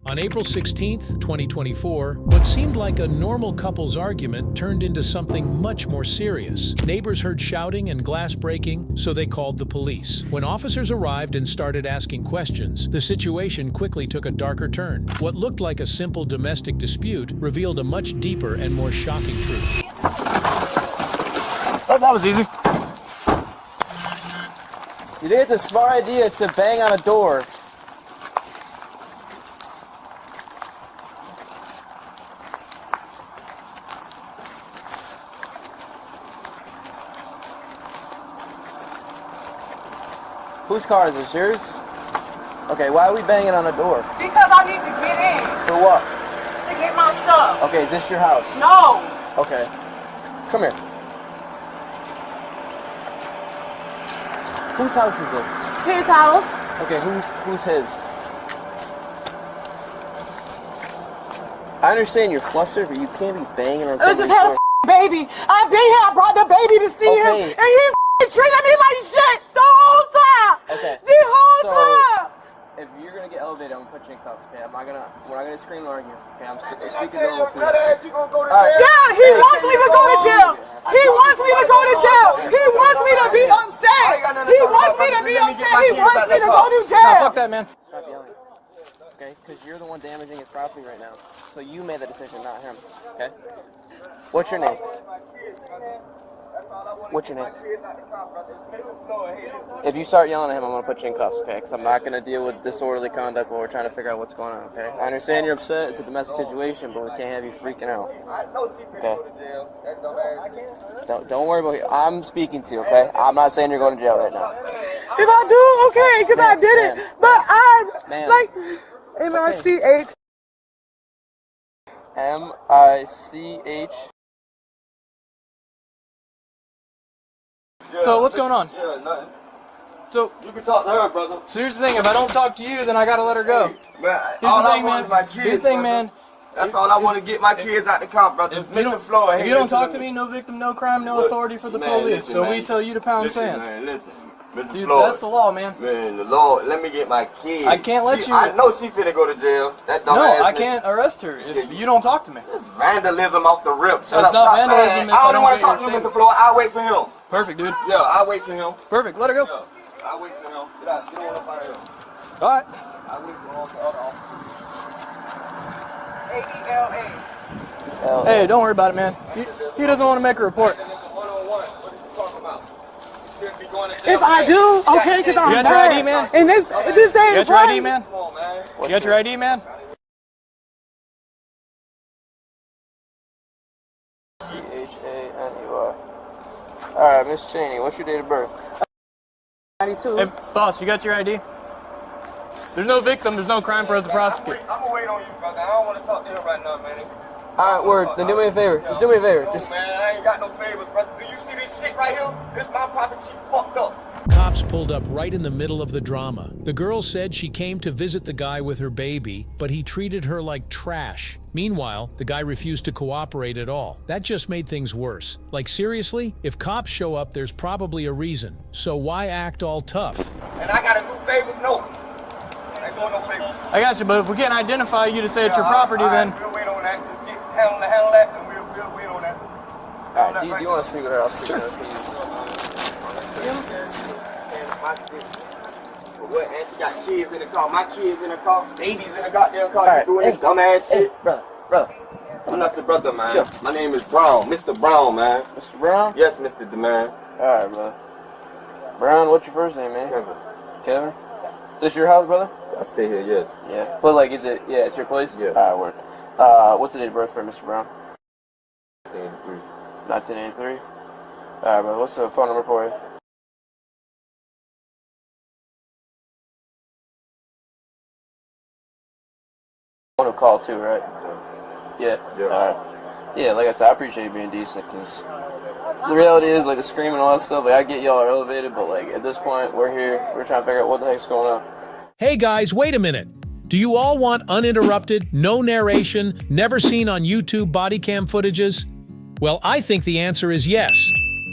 On April 16, 2024, what seemed like a normal couple's argument turned into something much more serious. Neighbors heard shouting and glass breaking, so they called the police. When officers arrived and started asking questions, the situation quickly took a darker turn. What looked like a simple domestic dispute revealed a much deeper and more shocking truth. Oh, that was easy. You think it's a smart idea to bang on a door? Whose car is this? Yours? Okay, why are we banging on a door? Because I need to get in. For what? To get my stuff. Okay, is this your house? No. Okay. Come here. Whose house is this? His house. Okay, who's his? I understand you're flustered, but you can't be banging on I just somebody's had a door. baby. I've been here. I brought the baby to see him, Okay. and he treated me like shit the whole time. Okay. The whole time. If you're gonna get elevated, I'm gonna put you in cuffs. Okay, we're not gonna scream or argue. Okay, I'm speaking Yeah, to he wants me to go to jail. He wants me to go to jail. He wants me to be upset. He wants me to be upset. He wants me to go to Nah, jail. fuck that, man. Stop yelling. Okay, because you're the one damaging his property right now. So you made the decision, not him. Okay. What's your name? What's your name? If you start yelling at him, I'm going to put you in cuffs, okay? Because I'm not going to deal with disorderly conduct while we're trying to figure out what's going on, okay? I understand you're upset. It's a domestic situation, but we can't have you freaking out. Okay? Don't worry about it. I'm speaking to you, okay? I'm not saying you're going to jail right now. If I do, okay, because I did it. But I'm like M-I-C-H. M-I-C-H. So what's going on? Yeah, nothing. So You can talk to her, brother. here's the thing. If I don't talk to you, then I gotta let her go. Man, Here's all the I thing, want man. is my kids, Here's the thing, brother. man. That's all I want to get my kids out the car, brother. If you don't, Mr. Floyd, if hey, you don't listen talk to me, no victim, no crime, no Look, authority for the man, police. listen, So man. we tell you to pound Listen, sand. man, listen. Mr. Dude, Floyd. that's the law, man. Man, the Lord, let me get my kids. I can't let you- I know she finna go to jail. That dumb No, ass I nigga. can't arrest her if you don't talk to me. It's vandalism off the rip. Shut It's up, not stop, vandalism man. if I I don't don't want to get talk to your you, Mr. statement. Floyd. I'll wait for him. Perfect, dude. Yeah, I'll wait for him. Perfect. Let her go. Yeah, I'll wait for him. Get out. Get on up out of here. All right. I'll wait for all the other officers. A-E-L-A. Hey, don't worry about it, man. He doesn't want to make a report. One-on-one. What are you talking about? You shouldn't be going to jail. If I do, okay, because I'm You got mad. your ID, man? And this ain't You got your right. ID, man? Come on, man. You got your ID, man? C-H-A-N-E-Y. Alright, Miss Cheney, what's your date of birth? 92. Hey, boss, you got your ID? There's no victim. There's no crime for us to prosecute. I'm gonna wait on you, brother. I don't want to talk to him right now, man. Alright, word. Then do me a favor. Just do me a favor. No, Just. man, I ain't got no favors, brother. Do you see this shit right here? This my property. She fucked up. Cops pulled up right in the middle of the drama. The girl said she came to visit the guy with her baby, but he treated her like trash. Meanwhile, the guy refused to cooperate at all. That just made things worse. Like, seriously? If cops show up, there's probably a reason. So why act all tough? And I gotta do favors? No. I ain't doing no favors. I got you, but if we can't identify you to say it's your property, then We'll wait on that. Just get handle that, and we'll wait on that. Alright, do you want to speak with her? I'll speak with her, please. My shit. What? And she got kids in the car. My kids in the car. Babies in the goddamn car. Alright, You doing hey, this dumbass Hey, shit? brother. I'm not your brother, man. Sure. My name is Brown. Mr. Brown, man. Mr. Brown? Yes, Mr. DeMan. Alright, brother. Brown, what's your first name, man? Kevin. Kevin? This your house, brother? I stay here, yes. Yeah. But, like, is it, yeah, it's your place? Yeah. Alright, word. What's the date of birth for Mr. Brown? 1983. Alright, brother. What's the phone number for you? Want to call too, right? Yeah. Yeah. Alright. Yeah, like I said, I appreciate you being decent, because the reality is, like, the screaming and all that stuff, like, I get y'all are elevated, but, like, at this point, we're here, we're trying to figure out what the heck's going on. Hey guys, wait a minute. Do you all want uninterrupted, no narration, never seen on YouTube body cam footages? Well, I think the answer is yes.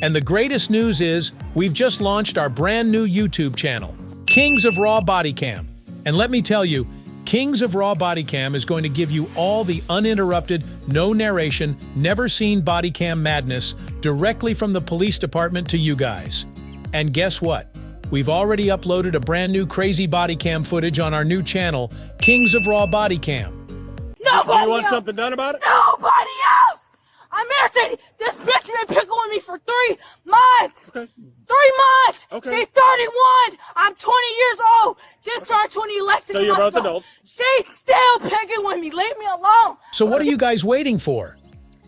And the greatest news is, we've just launched our brand new YouTube channel, Kings of Raw Body Cam. And let me tell you, Kings of Raw Bodycam is going to give you all the uninterrupted, no narration, never seen bodycam madness directly from the police department to you guys. And guess what? We've already uploaded a brand new crazy bodycam footage on our new channel, Kings of Raw Bodycam. Nobody You want else. something done about it? Nobody else. I'm irritated. This bitch been picking with me for 3 months. Okay. 3 months. Okay. She's 31. I'm 20 years old. Just turned 20 less than So you're both myself. adults. She's still picking with me. Leave me alone. So what are you guys waiting for?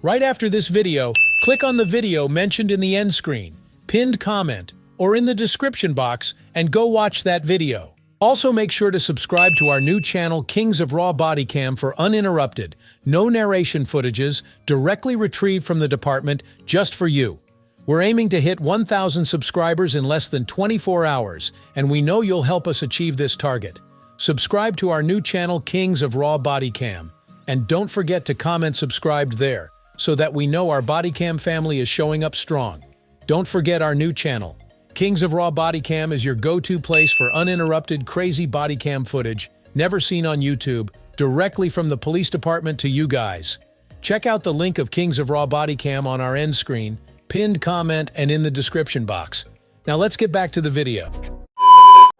Right after this video, click on the video mentioned in the end screen, pinned comment, or in the description box and go watch that video. Also make sure to subscribe to our new channel Kings of Raw Bodycam for uninterrupted, no narration footages directly retrieved from the department just for you. We're aiming to hit 1,000 subscribers in less than 24 hours, and we know you'll help us achieve this target. Subscribe to our new channel Kings of Raw Bodycam, and don't forget to comment subscribed there, so that we know our Bodycam family is showing up strong. Don't forget our new channel. Kings of Raw Bodycam is your go-to place for uninterrupted, crazy bodycam footage, never seen on YouTube, directly from the police department to you guys. Check out the link of Kings of Raw Bodycam on our end screen, pinned comment, and in the description box. Now let's get back to the video.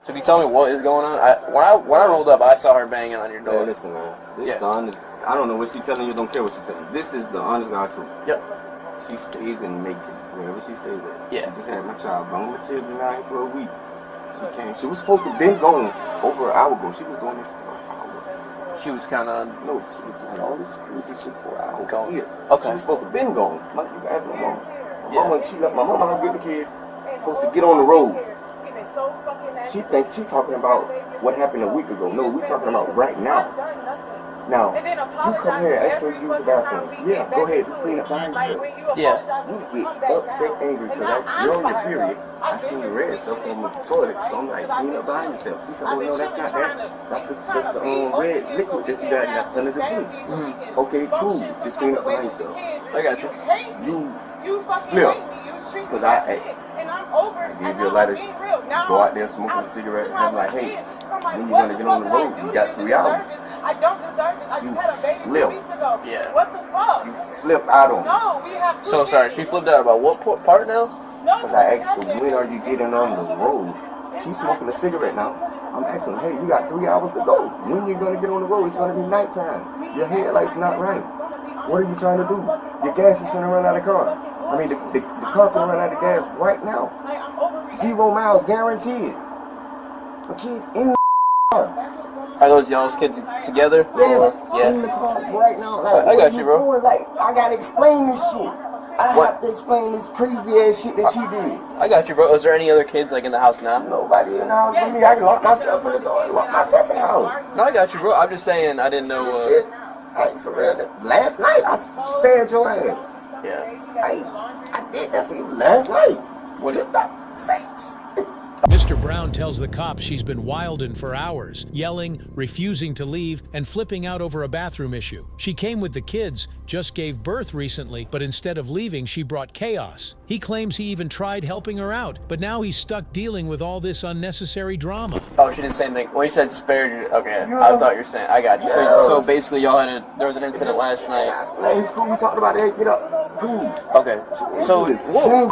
So if you tell me what is going on, when I rolled up, I saw her banging on your door. Man, listen, man. This Yeah. the honest. I don't know what she's telling you. Don't care what she's telling you. This is the honest God truth. Yep. She stays in Macon, wherever she stays at. Yeah. She just had my child. Brought my children out here for a week. She came. She was supposed to have been gone over an hour ago. She was doing this for an hour. She was kind of... No, she was doing all this security shit for an hour. Gone. Here. Okay. She was supposed to have been gone. You can ask my mama. Yeah. She left my mama out with the kids. Supposed to get on the road. She thinks she talking about what happened a week ago. No, we talking about right now. Now, you come here and ask her to use the bathroom. Yeah, go ahead, just clean up behind yourself. Yeah. You get upset, angry, because you're on your period. I seen the red stuff on the toilet, so I'm like, clean up behind yourself. She said, oh no, that's not that. That's the red liquid that you got under the sink. Okay, cool. Just clean up behind yourself. I got you. You flip, because I gave you a lighter, go out there smoking a cigarette, and I'm like, hey, when you gonna get on the road? You got 3 hours. You flip. Yeah. You flip out on me. So sorry, she flipped out about what part now? Because I asked her, when are you getting on the road? She's smoking a cigarette now. I'm asking her, hey, you got 3 hours to go. When you gonna get on the road? It's gonna be nighttime. Your headlight's not right. What are you trying to do? Your gas is gonna run out of car. I mean, the car finna run out of gas right now. 0 miles guaranteed. The kids in the car. Are those y'all's kids together? Yes, Yeah. in the car right now. Like, I got what you, bro. doing? Like, I gotta explain this shit. I have to explain this crazy ass shit that she did. I got you, bro. Is there any other kids like in the house now? Nobody in the house with me. I can lock myself in the door, lock myself in the house. No, I got you, bro. I'm just saying I didn't know. Shit. For real, last night I spared your ass. Yeah. I did that for you last night. What? Mr. Brown tells the cops she's been wildin' for hours, yelling, refusing to leave, and flipping out over a bathroom issue. She came with the kids, just gave birth recently, but instead of leaving, she brought chaos. He claims he even tried helping her out, but now he's stuck dealing with all this unnecessary drama. Oh, she did the same thing. When you said spared you, okay, I thought you were saying, I got you. So basically y'all had there was an incident last night. Hey, cool, we talked about that, get up. Cool. Okay, so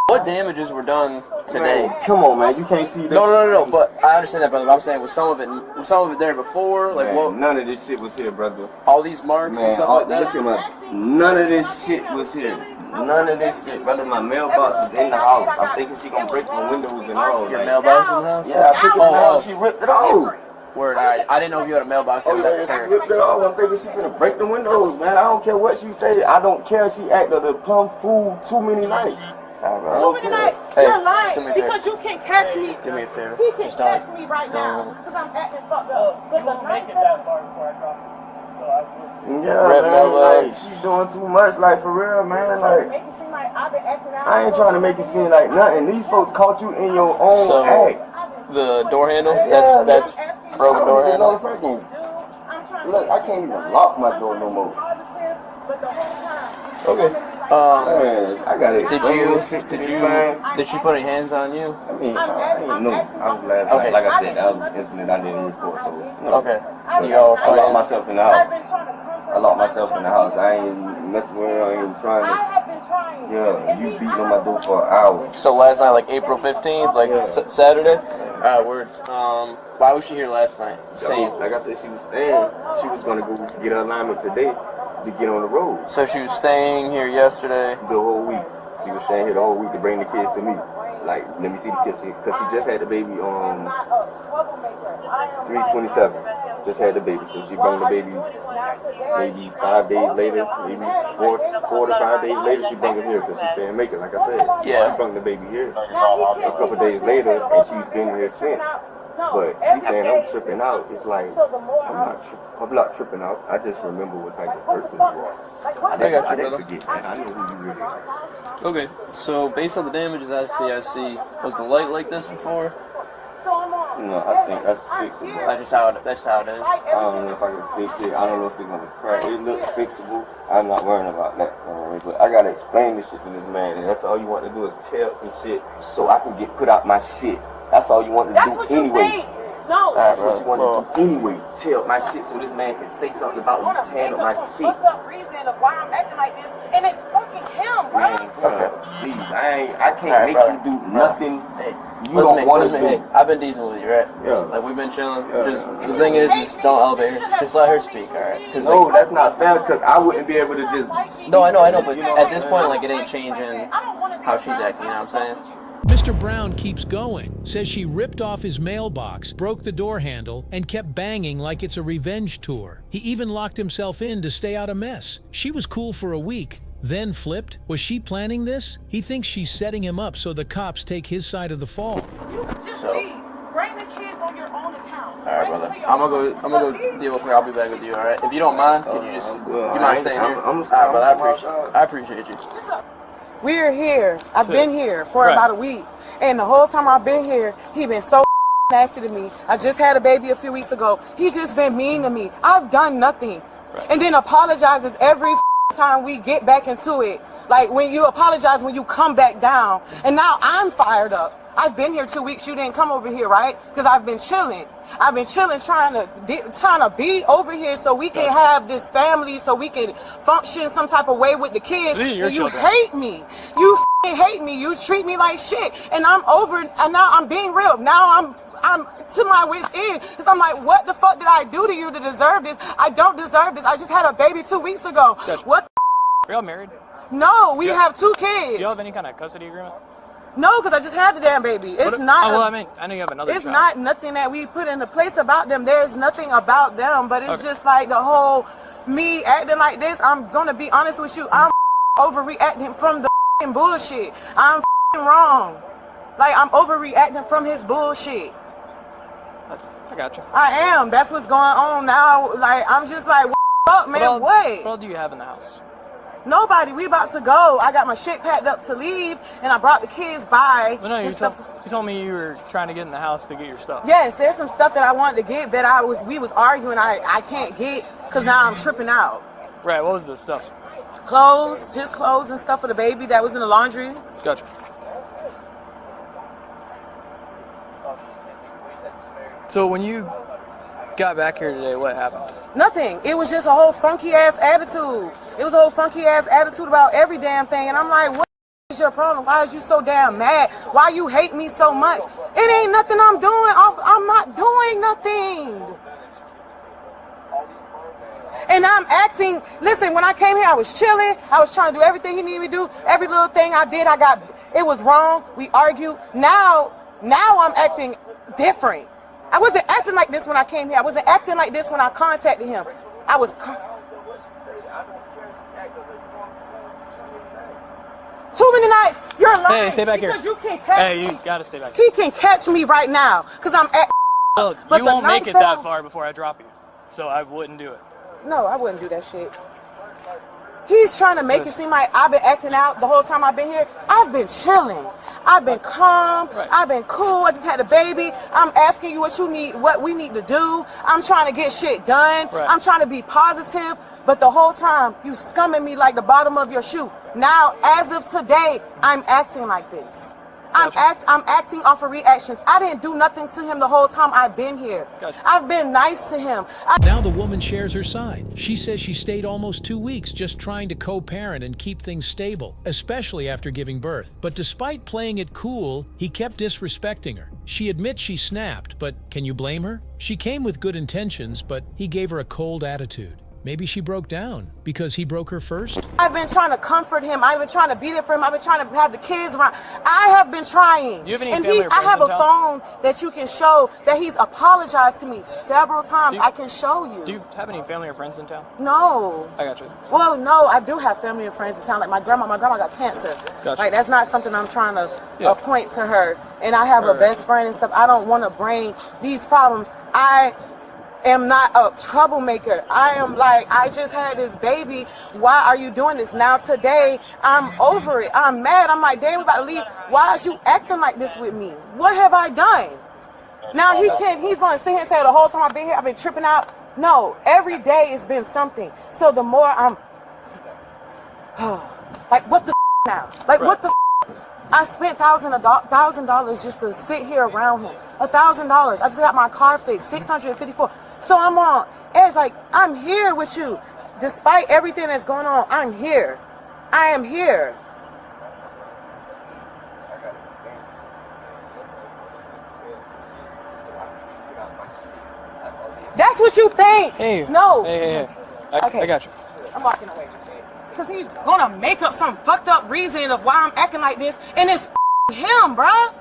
what damages were done today? Man, come on, man, you can't see this. No, but I understand that, brother. But I'm saying, was some of it there before? Like, Man, what? none of this shit was here, brother. All these marks and Man, stuff like that? look at none of this shit was here. None of this shit, brother. My mailbox is in the house. I'm thinking she gonna break the windows and all. Your like, mailbox in the house? Yeah, I took it in the house. She ripped it off. Word, I didn't know if you had a mailbox. Oh yeah, she ripped it off. I'm thinking she finna break the windows, man. I don't care what she say. I don't care. She acted a plum fool too many nights. Too many nights. Hey, You're lying just because you can't catch me. Do me a favor. He can Just catch don't. me right now because I'm acting fucked up. You won't make it that far before I drop it. So I will. Yeah, Red man, mailbox. like, she's doing too much, like, for real, man, like, Make it seem like I've been acting out. I ain't trying to make it seem like nothing. These folks caught you in your own So, act. the door handle? Yeah, That's broken door handle? Look, I can't even lock my door no more. But the whole time, Okay. Man, I gotta explain this shit to this man. Did she put her hands on you? I mean, I didn't know. I was last night, like I said, that was an incident I didn't report, so. No. Okay. But I locked myself in the house. I ain't messing with her, I ain't even trying to. Yeah, you beating on my door for an hour. So last night, like April 15th, like Saturday? Alright, word. Why was she here last night? Same. Like I said, she was staying. She was going to go get her alignment today to get on the road. So she was staying here yesterday? The whole week. She was staying here the whole week to bring the kids to me. Like, let me see the kids, because she just had the baby on 3/27. Just had the baby, so she brought the baby maybe 5 days later, maybe four to 5 days later, she brought him here because she stayed in Macon, like I said. Yeah. She brought the baby here a couple days later, and she's been here since. But she's saying I'm tripping out. It's like, I'm not tripping out. I just remember what type of person you are. I didn't forget, man. I know who you really are. Okay, so based on the damages I see, was the light like this before? No, I think that's fixable. That's how it is. I don't know if I can fix it. I don't know if it's gonna crack. It looks fixable. I'm not worrying about that. But I gotta explain this shit to this man, and that's all you want to do is tell some shit so I can get put out my shit. That's all you want to do anyway. No, that's what you want to do anyway. Tell my shit so this man can say something about you tearing up my shit. Up reason of why I'm acting like this, and it's fucking him, bro. Man, please, I can't make you do nothing. Hey, you don't want to do. Hey, I've been decent with you, right? Yeah. Like we've been chilling. Just the thing is don't elevate her. Just let her speak, alright? No, like, that's not fair because I wouldn't be able to just. No, I know, but at this point, like it ain't changing how she's acting. You know what I'm saying? Mr. Brown keeps going, says she ripped off his mailbox, broke the door handle, and kept banging like it's a revenge tour. He even locked himself in to stay out of mess. She was cool for a week, then flipped. Was she planning this? He thinks she's setting him up so the cops take his side of the fall. You just leave. Bring the kids on your own account. Alright, brother. I'm gonna go deal with her. I'll be back with you, alright? If you don't mind, could you just do you mind staying here? Alright, brother, I appreciate you. We're here. I've been here for about a week. And the whole time I've been here, he been so nasty to me. I just had a baby a few weeks ago. He's just been mean to me. I've done nothing. And then apologizes every time we get back into it. Like when you apologize when you come back down. And now I'm fired up. I've been here 2 weeks. You didn't come over here, right? Because I've been chilling. I've been chilling, trying to be over here so we can have this family, so we can function some type of way with the kids. And you hate me. You hate me. You treat me like shit. And I'm over. And now I'm being real. Now I'm to my wit's end. Because I'm like, what the fuck did I do to you to deserve this? I don't deserve this. I just had a baby 2 weeks ago. What? Are y'all married? No, we have 2 kids. Do y'all have any kind of custody agreement? No, because I just had the damn baby. It's not. Oh, well, I mean, I know you have another. It's not nothing that we put into place about them. There's nothing about them, but it's just like the whole me acting like this. I'm gonna be honest with you. I'm overreacting from the bullshit. I'm wrong. Like I'm overreacting from his bullshit. I got you. I am. That's what's going on now. Like I'm just like, what the fuck, man? What all do you have in the house? Nobody. We about to go. I got my shit packed up to leave, and I brought the kids by. Well, no, you told me you were trying to get in the house to get your stuff. Yes, there's some stuff that I wanted to get that we was arguing. I can't get because now I'm tripping out. Right. What was the stuff? Clothes, just clothes and stuff for the baby that was in the laundry. Gotcha. So when you got back here today, what happened? Nothing. It was just a whole funky ass attitude. It was a whole funky ass attitude about every damn thing. And I'm like, what is your problem? Why is you so damn mad? Why you hate me so much? It ain't nothing I'm doing. I'm not doing nothing. And I'm acting, listen, when I came here, I was chilling. I was trying to do everything he needed me to do. Every little thing I did, it was wrong. We argued. Now I'm acting different. I wasn't acting like this when I came here. I wasn't acting like this when I contacted him. I was... Too many nights. You're lying. Hey, stay back here. You can catch me. You gotta stay back here. He can catch me right now because I'm at... Look, you won't make it that far before I drop you. So I wouldn't do it. No, I wouldn't do that shit. He's trying to make it seem like I've been acting out the whole time I've been here. I've been chilling. I've been calm. Right. I've been cool. I just had a baby. I'm asking you what you need, what we need to do. I'm trying to get shit done. Right. I'm trying to be positive. But the whole time, you scumming me like the bottom of your shoe. Now, as of today, I'm acting like this. I'm acting off of reactions. I didn't do nothing to him the whole time I've been here. Gotcha. I've been nice to him. Now the woman shares her side. She says she stayed almost 2 weeks just trying to co-parent and keep things stable, especially after giving birth. But despite playing it cool, he kept disrespecting her. She admits she snapped, but can you blame her? She came with good intentions, but he gave her a cold attitude. Maybe she broke down because he broke her first? I've been trying to comfort him. I've been trying to be there for him. I've been trying to have the kids around. I have been trying. Do you have any and family or I have a friends in town? phone that you can show that he's apologized to me several times. I can show you. Do you have any family or friends in town? No. I got you. Well, no, I do have family and friends in town. Like my grandma got cancer. Gotcha. Like that's not something I'm trying to point to her. And I have a best friend and stuff. I don't want to bring these problems. I am not a troublemaker. I just had this baby. Why are you doing this? Now today, I'm over it. I'm mad. I'm like, damn, we about to leave. Why is you acting like this with me? What have I done? Now he's going to sit here and say the whole time I've been here, I've been tripping out. No, every day it's been something. So the more I'm, like what the now? Like what the I spent $1,000 just to sit here around him. $1,000. I just got my car fixed, $654. So I'm on. It's like I'm here with you, despite everything that's going on. I'm here. I am here. That's what you think. Hey. No. Hey. I got you. I'm walking away. Because he's gonna make up some fucked up reason of why I'm acting like this, and it's him, bruh.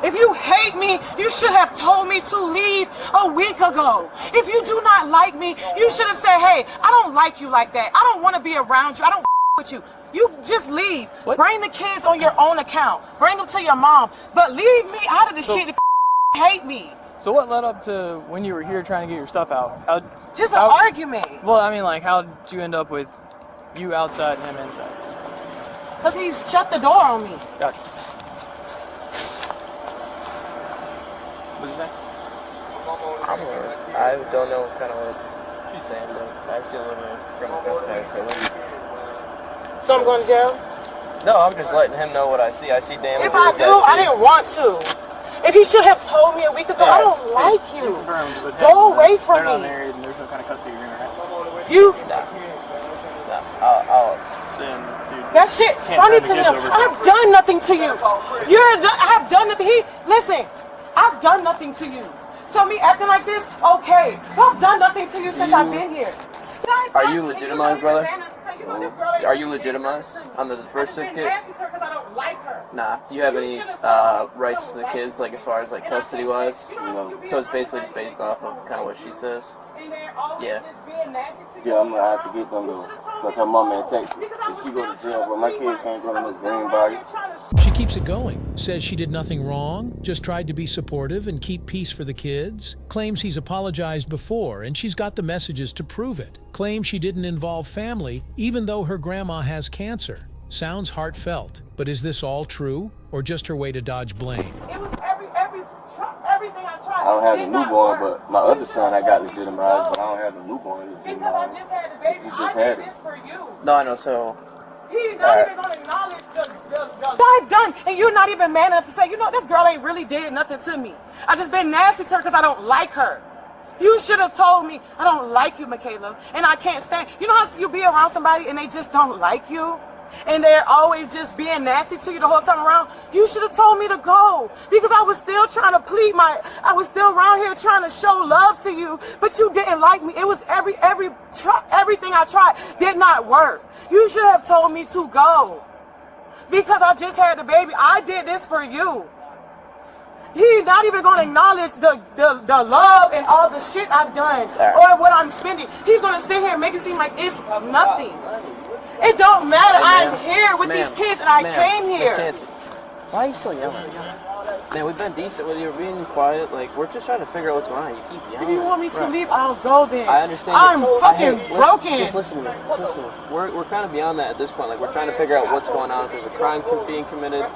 If you hate me, you should have told me to leave a week ago. If you do not like me, you should have said, hey, I don't like you like that. I don't want to be around you. I don't with you. You just leave. What? Bring the kids on your own account. Bring them to your mom. But leave me out of the shit if you hate me. So what led up to when you were here trying to get your stuff out? Just an argument. Well, I mean, like, how did you end up with you outside and him inside? Because he shut the door on me. Gotcha. What'd you say? I don't know kind of what she's saying, but I still live in criminal trespass, so at least. So I'm going to jail? No, I'm just letting him know what I see. I see damage. If I do, I didn't want to. If he should have told me a week ago, I don't like you. Go away from They're not me. married and there's no kind of custody agreement, right? You. Then, dude, That shit funny to him. I've done nothing to you. I've done nothing. Listen, I've done nothing to you. So me acting like this, okay. I've done nothing to you since I've been here. Are you legitimized, brother? Are you legitimized on the birth certificate? Nah. Do you have any rights to the kids, like as far as like custody wise? No. So it's basically just based off of kind of what she says. Yeah. Yeah, I'm gonna have to get them though, because her mama in Texas. If she go to jail, but my kids can't go in this green body. She keeps it going, says she did nothing wrong, just tried to be supportive and keep peace for the kids, claims he's apologized before and she's got the messages to prove it, claims she didn't involve family even though her grandma has cancer. Sounds heartfelt, but is this all true or just her way to dodge blame? It was everything I tried. I don't have the newborn, but my other son I got legitimized, but I don't have the newborn legitimized. Because I just had the baby. She just I had did it. this for you. No, I know. So He's not even going to acknowledge the I've done, and you're not even man enough to say, you know, this girl ain't really did nothing to me. I just been nasty to her because I don't like her. You should have told me, I don't like you, Michaela, and I can't stand. You know how you be around somebody and they just don't like you? And they're always just being nasty to you the whole time around? You should have told me to go, because I was still trying to I was still around here trying to show love to you, but you didn't like me. It was everything I tried did not work. You should have told me to go, because I just had the baby. I did this for you. He's not even going to acknowledge the love and all the shit I've done or what I'm spending. He's going to sit here and make it seem like it's nothing. It don't matter. I'm here with these kids, and I came here. Why are you still yelling? Man, we've been decent with you. We're being quiet. Like, we're just trying to figure out what's going on. You keep yelling. If you want me to leave, I'll go then. I understand. I'm fucking broken. Just listen to me. Just listen to me. We're kind of beyond that at this point. Like, we're trying to figure out what's going on. If there's a crime being committed.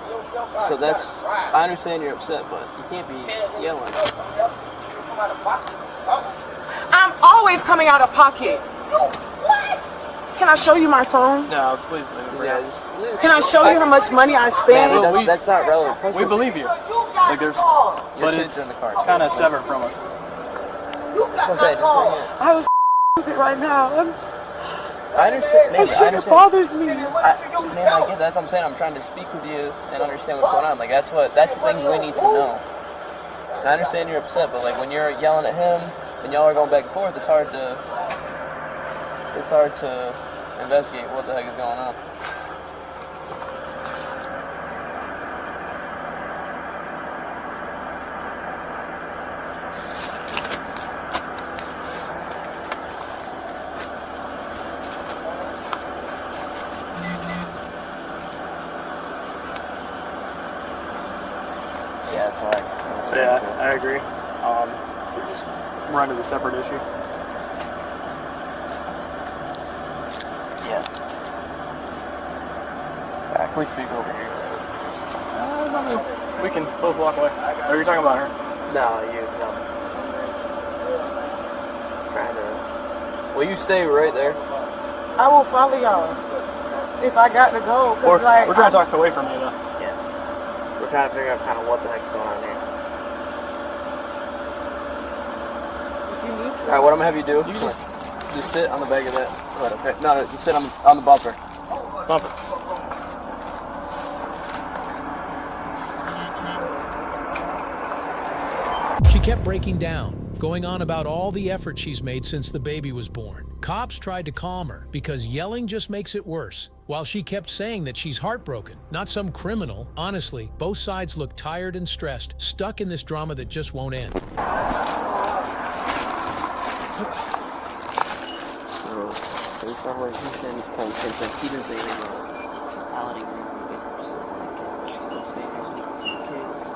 So I understand you're upset, but you can't be yelling. I'm always coming out of pocket. What? Can I show you my phone? No, please leave it for now. Can I show you how much money I spend? Man, that's not relevant. We believe you. Like there's, but it's kind of severed from us. I was stupid right now. I understand. That shit bothers me. Man, I get that. That's what I'm saying. I'm trying to speak with you and understand what's going on. Like that's the things we need to know. And I understand you're upset, but like when you're yelling at him and y'all are going back and forth, it's hard to investigate what the heck is going on. Yeah, that's right. Yeah, I agree. We're just running a separate issue. Yeah. Can we speak over here? We can both walk away. Are you talking about her? No. Trying to. Will you stay right there? I will follow y'all if I got to go. We're trying to talk away from you though. Yeah. We're trying to figure out kind of what the heck's going on here. You need to. All right, what I'm gonna have you do? You just sit on the back of that. What, okay. No, just sit on the bumper. Bumper. She kept breaking down, going on about all the effort she's made since the baby was born. Cops tried to calm her because yelling just makes it worse, while she kept saying that she's heartbroken, not some criminal. Honestly, both sides look tired and stressed, stuck in this drama that just won't end. So, based on what he's saying, he didn't say anything about reality or anything. Basically, just said, let's stay here so you can see the kids.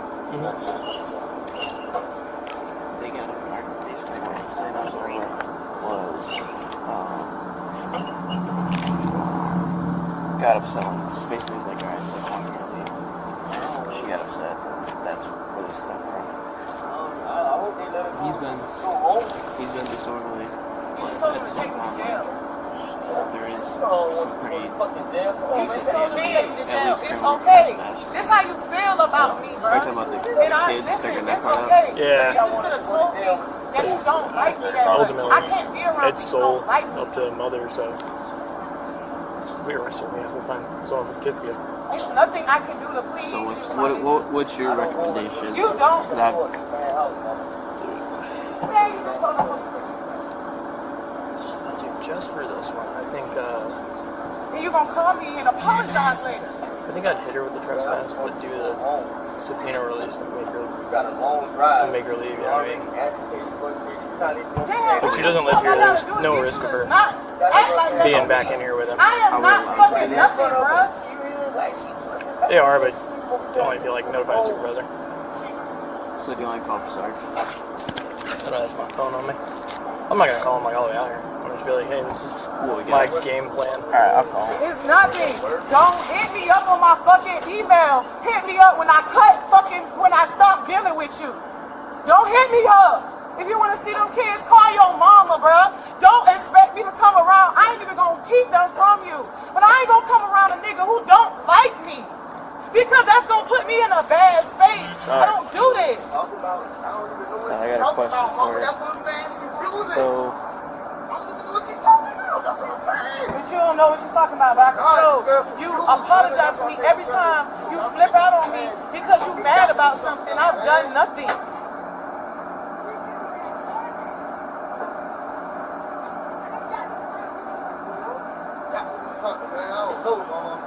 They got an argument, basically, what he said was, got upset on this. Basically, he's like, alright, so I'm gonna leave. She got upset. That's where this stemmed from. He's been disorderly, but at the same time, there is some pretty decent It's okay. This how you feel about me, bro. Are you talking about the kids figuring that part out? Yeah. You should have told me that you don't like me that much. Ultimately, I can't be around it's people who don't sole like me. up to the mother, so we arrest her. Yeah, we'll find someone for the kids to get. There's nothing I can do to please So you. what's your recommendation? You don't. Dude, just for this one, I think. And you gonna call me and apologize later. I think I'd hit her with the trespass, but do the subpoena release to make her leave. You know what I mean? Damn, But she doesn't live here. There's no risk of her being back in here with him. I am not fucking nothing, bro. They are, but don't I feel like notified as your brother. So do you only call for Sarge? I know that's my phone on me. I'm not gonna call him like all the way out here. I'm just be like, hey, this is my game plan. Alright, I'll call him. It's nothing. Don't hit me up on my fucking email. Hit me up when I stop dealing with you. Don't hit me up. If you want to see them kids, call your mama, bruh. Don't expect me to come around. I ain't even gonna keep them from you. But I ain't gonna come around a nigga who don't like me. Because that's gonna put me in a bad space. I don't do this. I got a question for you. So, But you don't know what you're talking about, but I can show. You apologize to me every time you flip out on me because you mad about something. I've done nothing.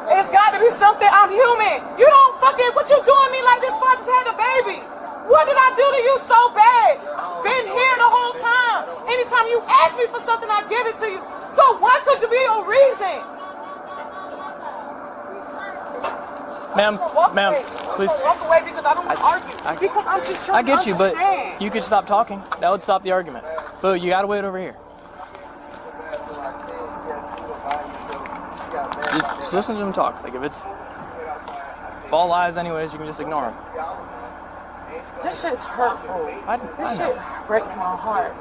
It's got to be something. I'm human. You don't fucking, what you doing me like this for? I just had a baby. What did I do to you so bad? Been here the whole time. Anytime you ask me for something, I give it to you. So what could be your reason? Ma'am, please. Walk away because I don't want to argue. Because I'm just trying to understand. But you could stop talking. That would stop the argument. But you gotta wait over here. Just listen to him talk. Like if it's all lies anyways, you can just ignore him. This shit's hurtful. This shit breaks my heart.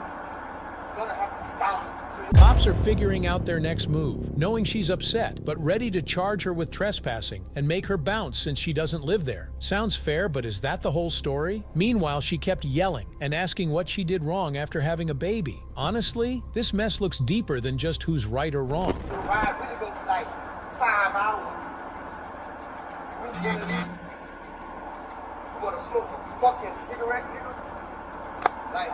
Cops are figuring out their next move, knowing she's upset, but ready to charge her with trespassing and make her bounce since she doesn't live there. Sounds fair, but is that the whole story? Meanwhile, she kept yelling and asking what she did wrong after having a baby. Honestly, this mess looks deeper than just who's right or wrong. The ride really gonna be like 5 hours. You wanna smoke a fucking cigarette, nigga? Like,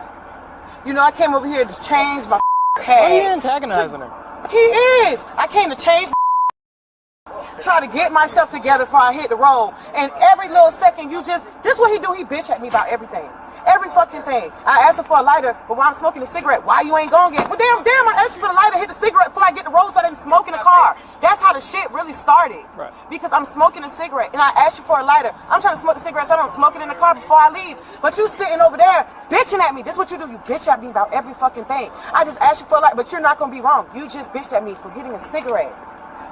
You know, I came over here to change my pad. Why are you antagonizing her? He is. I came to change try to get myself together before I hit the road. And every little second, this is what he do. He bitch at me about everything. Every fucking thing. I asked him for a lighter, but while I'm smoking a cigarette, why you ain't gonna get? Well, damn, I asked you for the lighter, hit the cigarette before I get the road so I didn't smoke in the car. That's how the shit really started. Right. Because I'm smoking a cigarette and I asked you for a lighter. I'm trying to smoke the cigarette so I don't smoke it in the car before I leave. But you sitting over there bitching at me. This is what you do. You bitch at me about every fucking thing. I just asked you for a lighter, but you're not gonna be wrong. You just bitched at me for hitting a cigarette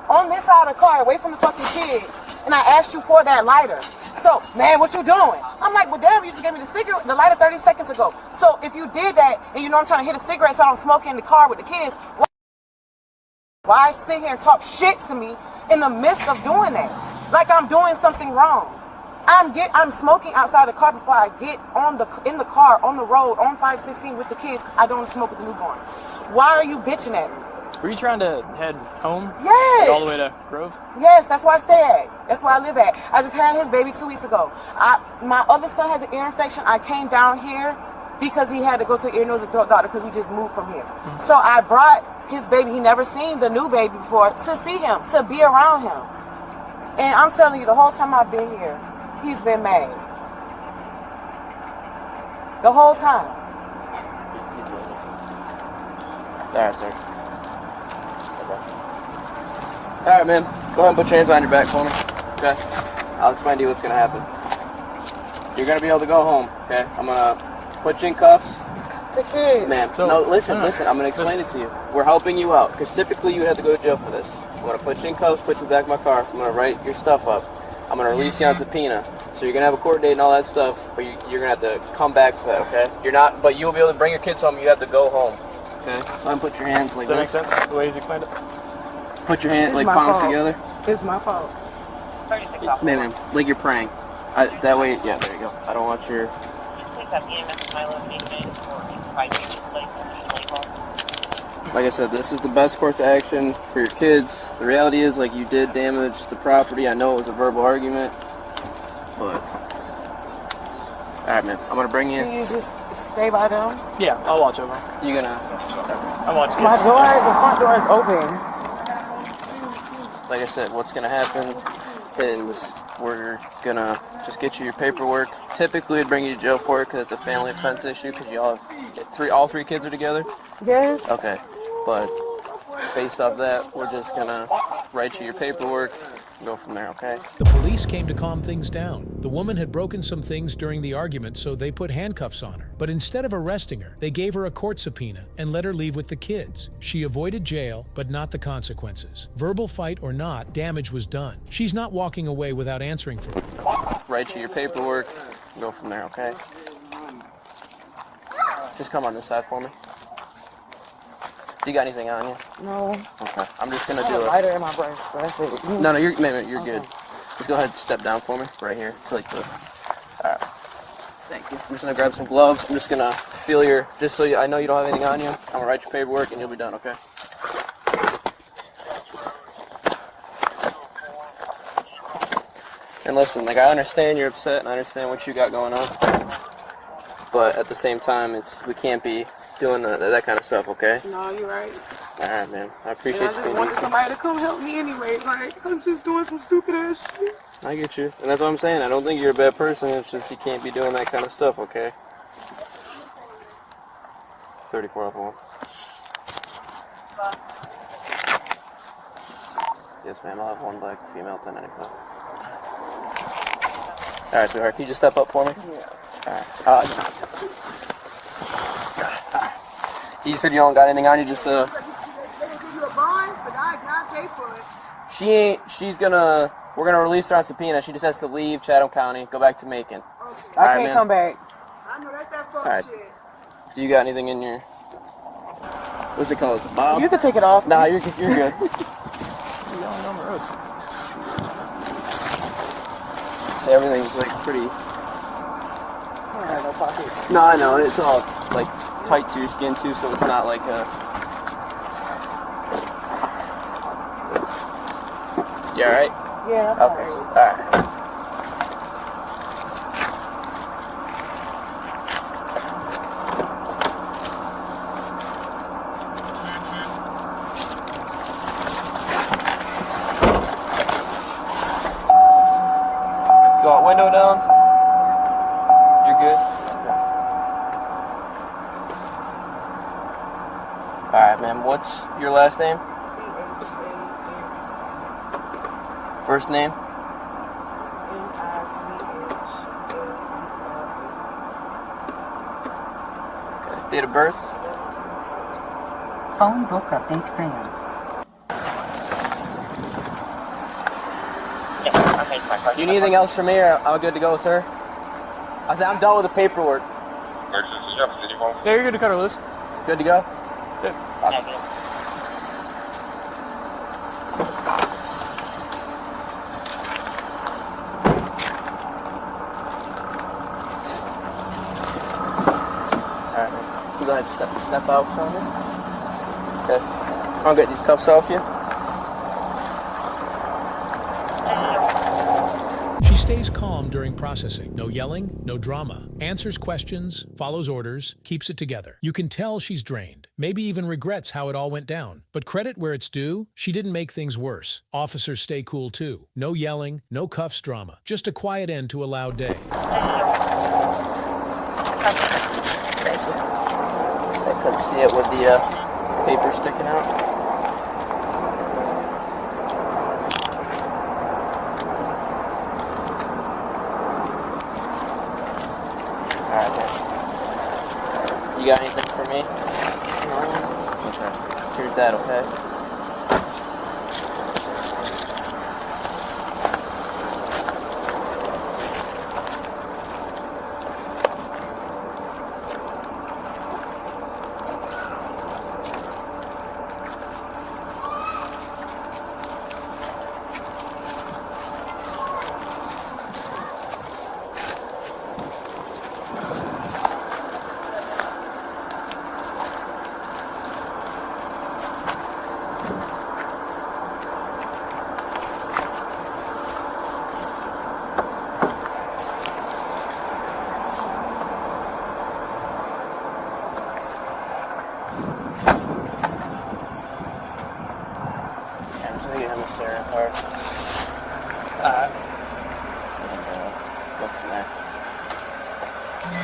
on this side of the car, away from the fucking kids, and I asked you for that lighter. So, man, what you doing? I'm like, well, damn, you just gave me the lighter 30 seconds ago. So if you did that, and you know I'm trying to hit a cigarette so I don't smoke in the car with the kids, why sit here and talk shit to me in the midst of doing that? Like I'm doing something wrong. I'm smoking outside the car before I get in the car, on the road, on 516 with the kids, because I don't want to smoke with the newborn. Why are you bitching at me? Were you trying to head home? Yes. All the way to Grove? Yes, that's where I stay at. That's where I live at. I just had his baby 2 weeks ago. My other son has an ear infection. I came down here because he had to go to the ear, nose, and throat doctor because we just moved from here. Mm-hmm. So I brought his baby. He never seen the new baby before, to see him, to be around him. And I'm telling you, the whole time I've been here, he's been mad. The whole time. Alright, sir. Alright, man. Go ahead and put your hands behind your back for me. Okay? I'll explain to you what's going to happen. You're going to be able to go home, okay? I'm going to put you in cuffs. The kids. Ma'am, no, listen. I'm going to explain it to you. We're helping you out, because typically you would have to go to jail for this. I'm going to put you in cuffs, put you in the back of my car. I'm going to write your stuff up. I'm going to release you on subpoena. So you're going to have a court date and all that stuff, but you're going to have to come back for that, okay? But you'll be able to bring your kids home. You have to go home, okay? Go ahead and put your hands like this. Does that make sense, the way he's explained it? Put your hands, like, palms together. It's my fault. Man, like you're praying. That way, yeah, there you go. I don't want your... Like I said, this is the best course of action for your kids. The reality is, like, you did damage the property. I know it was a verbal argument, but... Alright, man, I'm gonna bring you in. Can you just stay by them? Yeah, I'll watch over. You gonna... I'll watch kids. The front door is open. Like I said, what's gonna happen is we're gonna just get you your paperwork. Typically, we'd bring you to jail for it because it's a family offense issue because you all have all three kids are together. Yes. Okay, but based off that, we're just gonna write you your paperwork and go from there, okay? The police came to calm things down. The woman had broken some things during the argument, so they put handcuffs on her. But instead of arresting her, they gave her a court subpoena and let her leave with the kids. She avoided jail, but not the consequences. Verbal fight or not, damage was done. She's not walking away without answering for it. Write you your paperwork and go from there, okay? Just come on this side for me. Do you got anything on you? No. Okay. I'm just gonna I do have a it. lighter in my breast, but that's it. No, you're good. Just go ahead and step down for me, right here. To like the. Alright. Thank you. I'm just gonna grab some gloves. I'm just gonna feel your. Just so I know you don't have anything on you. I'm gonna write your paperwork and you'll be done, okay? And listen, like I understand you're upset and I understand what you got going on, but at the same time, we can't be doing that kind of stuff, okay? No, you're right. Alright, man. I appreciate And I just wanted somebody to come help me anyway. Like, I'm just doing some stupid ass shit. I get you. And that's what I'm saying. I don't think you're a bad person. It's just you can't be doing that kind of stuff, okay? 34 up one. Yes, ma'am. I'll have one black female 10 o'clock. Alright, sweetheart. Can you just step up for me? Yeah. Alright. You said you don't got anything on you, just we're gonna release her on subpoena. She just has to leave Chatham County, go back to Macon. I can't come back. Alright. Do you got anything in your... What's it called? Bob? You can take it off. Nah, you're good. You're going down the road. So everything's like pretty... No pocket. No, I know. It's all like tight to your skin too, so it's not like a... You alright? Yeah. Okay. Alright. Got window down. You're good. Alright, man. What's your last name? First name? Okay. Date of birth? Phone book update failed. Do you need anything else from me, or I'm good to go with her? I said I'm done with the paperwork. Yeah, you're good to cut her loose. Good to go? Yeah. Okay. Alright, you go ahead and step out for me. Okay. I'll get these cuffs off you. She stays calm during processing. No yelling, no drama. Answers questions, follows orders, keeps it together. You can tell she's drained. Maybe even regrets how it all went down. But credit where it's due, she didn't make things worse. Officers stay cool too. No yelling, no cuffs drama. Just a quiet end to a loud day. I couldn't see it with the paper sticking out. Alright, man. You got anything for me? No. Okay. Here's that, okay?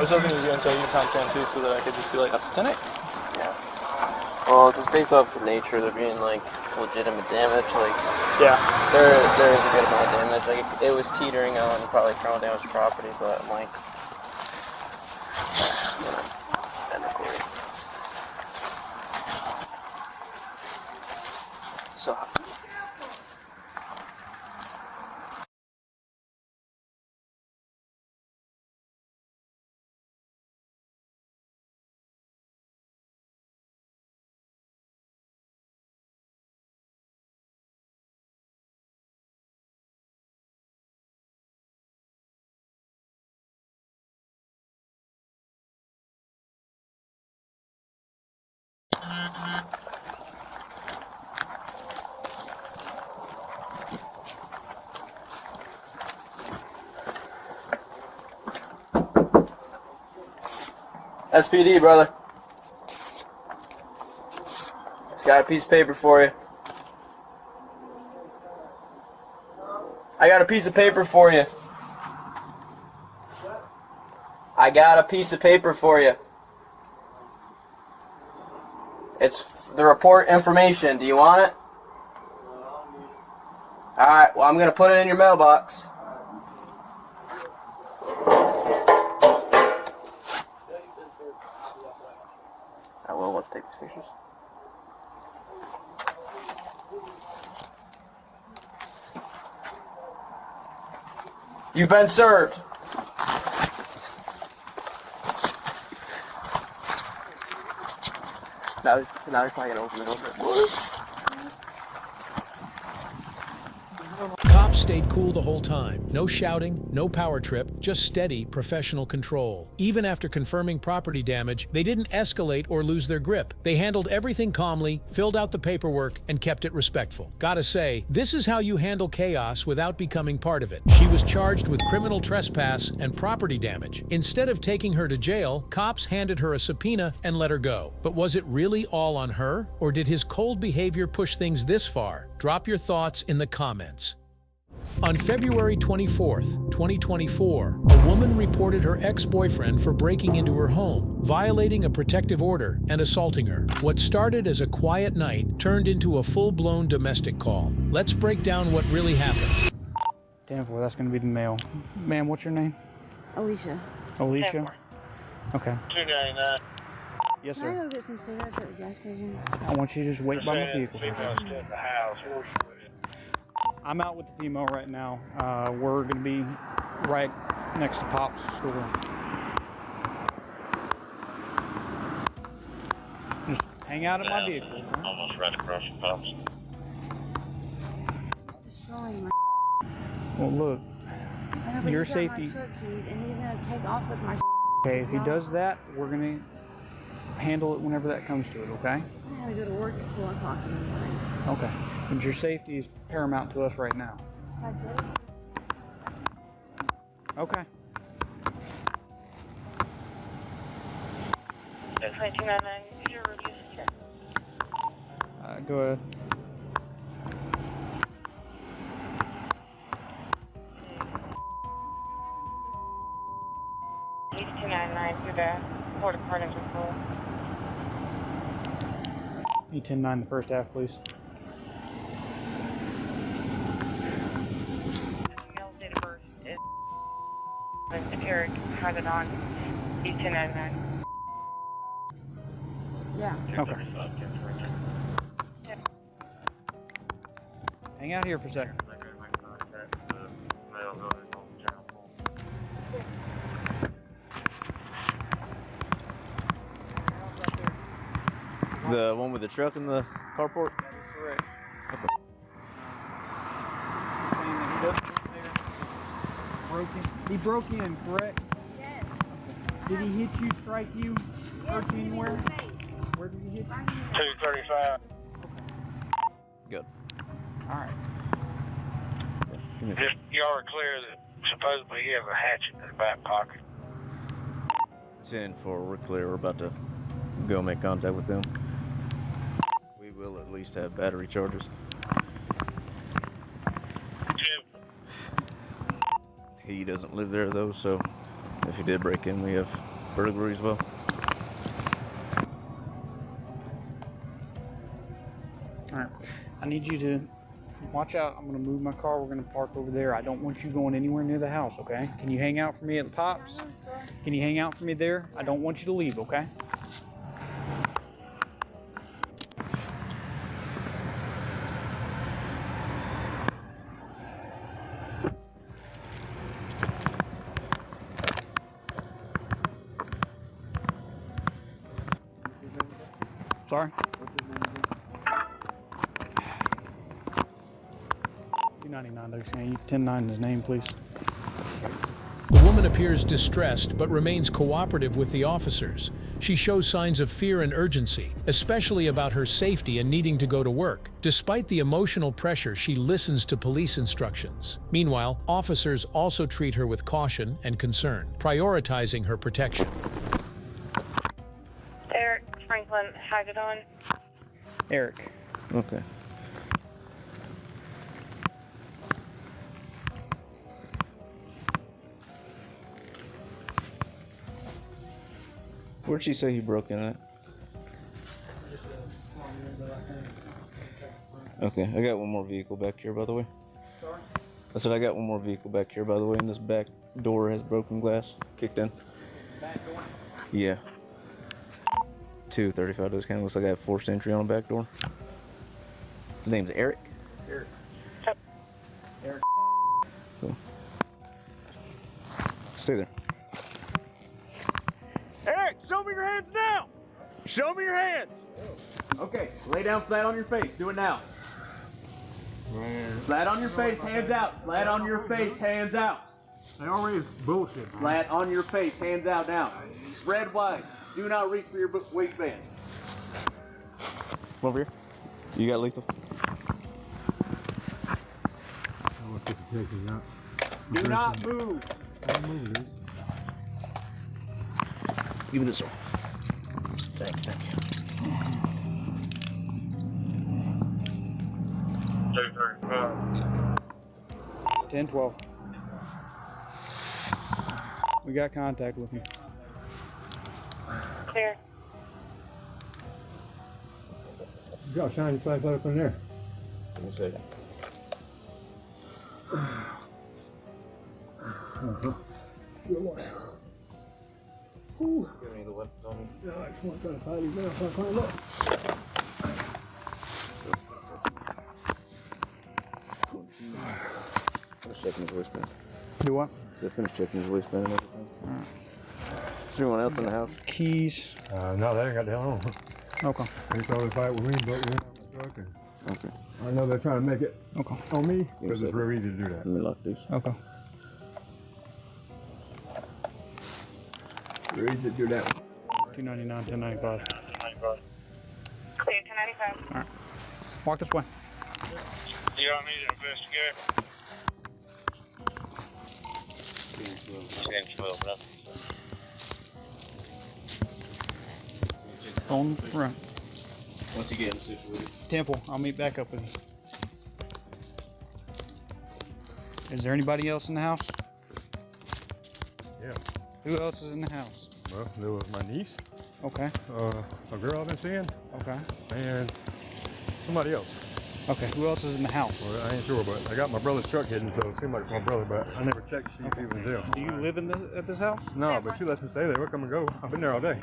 I was hoping you were going to tell you content too, so that I could just be like up to tonight. Yeah. Well, just based off the nature of there being like legitimate damage, like yeah, there is a good amount of damage. Like it was teetering on probably criminal damage property, but like technically. So. SPD, brother. Just got a piece of paper for you. I got a piece of paper for you. I got a piece of paper for you. It's the report information. Do you want it? Alright, well I'm going to put it in your mailbox. I will. Let's take these pictures. You've been served. Now he's probably gonna open it over. Cops stayed cool the whole time. No shouting, no power trip, just steady, professional control. Even after confirming property damage, they didn't escalate or lose their grip. They handled everything calmly, filled out the paperwork, and kept it respectful. Gotta say, this is how you handle chaos without becoming part of it. She was charged with criminal trespass and property damage. Instead of taking her to jail, cops handed her a subpoena and let her go. But was it really all on her? Or did his cold behavior push things this far? Drop your thoughts in the comments. On February 24th, 2024, a woman reported her ex-boyfriend for breaking into her home, violating a protective order, and assaulting her. What started as a quiet night turned into a full-blown domestic call. Let's break down what really happened. 10-4, that's going to be the male. Ma'am, what's your name? Alicia. Alicia? Okay. 299. Yes, Can I sir. go get some cigarettes at the gas station? I want you to just wait by my vehicle for a second. At the house. I'm out with the female right now. We're going to be right next to Pop's store. Just hang out at my vehicle. Okay? Almost right across the Pops. He's destroying my Well, look. I know, but Your he's got safety. my truck keys and he's gonna take off with my Okay, if he does that, we're going to handle it whenever that comes to it, okay? I gotta go to work at 4 o'clock in the morning. Okay. But your safety is paramount to us right now. Okay. Go ahead. East 299 through the Port of Partners Pool. E109, the first half, please. Male's date of birth is Eric has it on E299. Yeah. Okay. Hang out here for a second. The one with the truck in the carport? That is correct. Okay. He broke in, correct? Yes. Did he hit you, strike you, hurt you anywhere? Where did he hit you? 235. Good. Alright. Just y'all are clear that supposedly he has a hatchet in his back pocket. 10-4, we're clear. We're about to go make contact with him. We will at least have battery charges. He doesn't live there though, so if he did break in, we have burglary as well. Alright. I need you to watch out. I'm going to move my car. We're going to park over there. I don't want you going anywhere near the house, okay? Can you hang out for me at the Pops? Can you hang out for me there? I don't want you to leave, okay? Sorry? 299, Doug. Can you 10-9 his name, please? The woman appears distressed but remains cooperative with the officers. She shows signs of fear and urgency, especially about her safety and needing to go to work. Despite the emotional pressure, she listens to police instructions. Meanwhile, officers also treat her with caution and concern, prioritizing her protection. Eric Franklin has it on. Eric. Okay. Where'd she say he broke in at? Okay, I got one more vehicle back here, by the way. Sorry? I said I got one more vehicle back here, by the way, and this back door has broken glass kicked in. Back door? Yeah. 235 does kind of looks like I have forced entry on the back door. His name's Eric. Eric. Eric. Cool. Stay there. Eric, show me your hands now! Show me your hands. Okay, lay down flat on your face. Do it now. Flat on your face, hands out. Flat on your face, hands out. They always bullshit. Flat on your face, hands out now. Spread wide. Do not reach for your waistband. Over here. You got lethal. Do not move. Give me this one. Thank you. 10-12. We got contact with him. Clear. You got a shiny place up in there. Give me a second. Good one. Give me the weapons on me. Yeah, I just want to try to find these now so I climb up. Finish checking his waistband. Do what? Finish checking his waistband and everything. Is there anyone else in the house? Keys. No, they ain't got the hell on. Okay. They tried to fight with me, but we have a truck. Okay. I know they're trying to make it on me because it's real easy to do that. Let me lock these. Okay. Real easy to do that. 299, 1095. Clear 1095. Alright. Walk this way. You don't need to investigate. 10-12, nothing. On the front. Once you get in the situation. Temple, I'll meet back up with you. Is there anybody else in the house? Yeah. Who else is in the house? Well, there was my niece. Okay. A girl I've been seeing. Okay. And somebody else. Okay, who else is in the house? Well, I ain't sure, but I got my brother's truck hidden, so it seemed like it's my brother, but I never checked to see if he was in jail. Do you live in at this house? No, but she lets me stay there. We'll come and go. I've been there all day.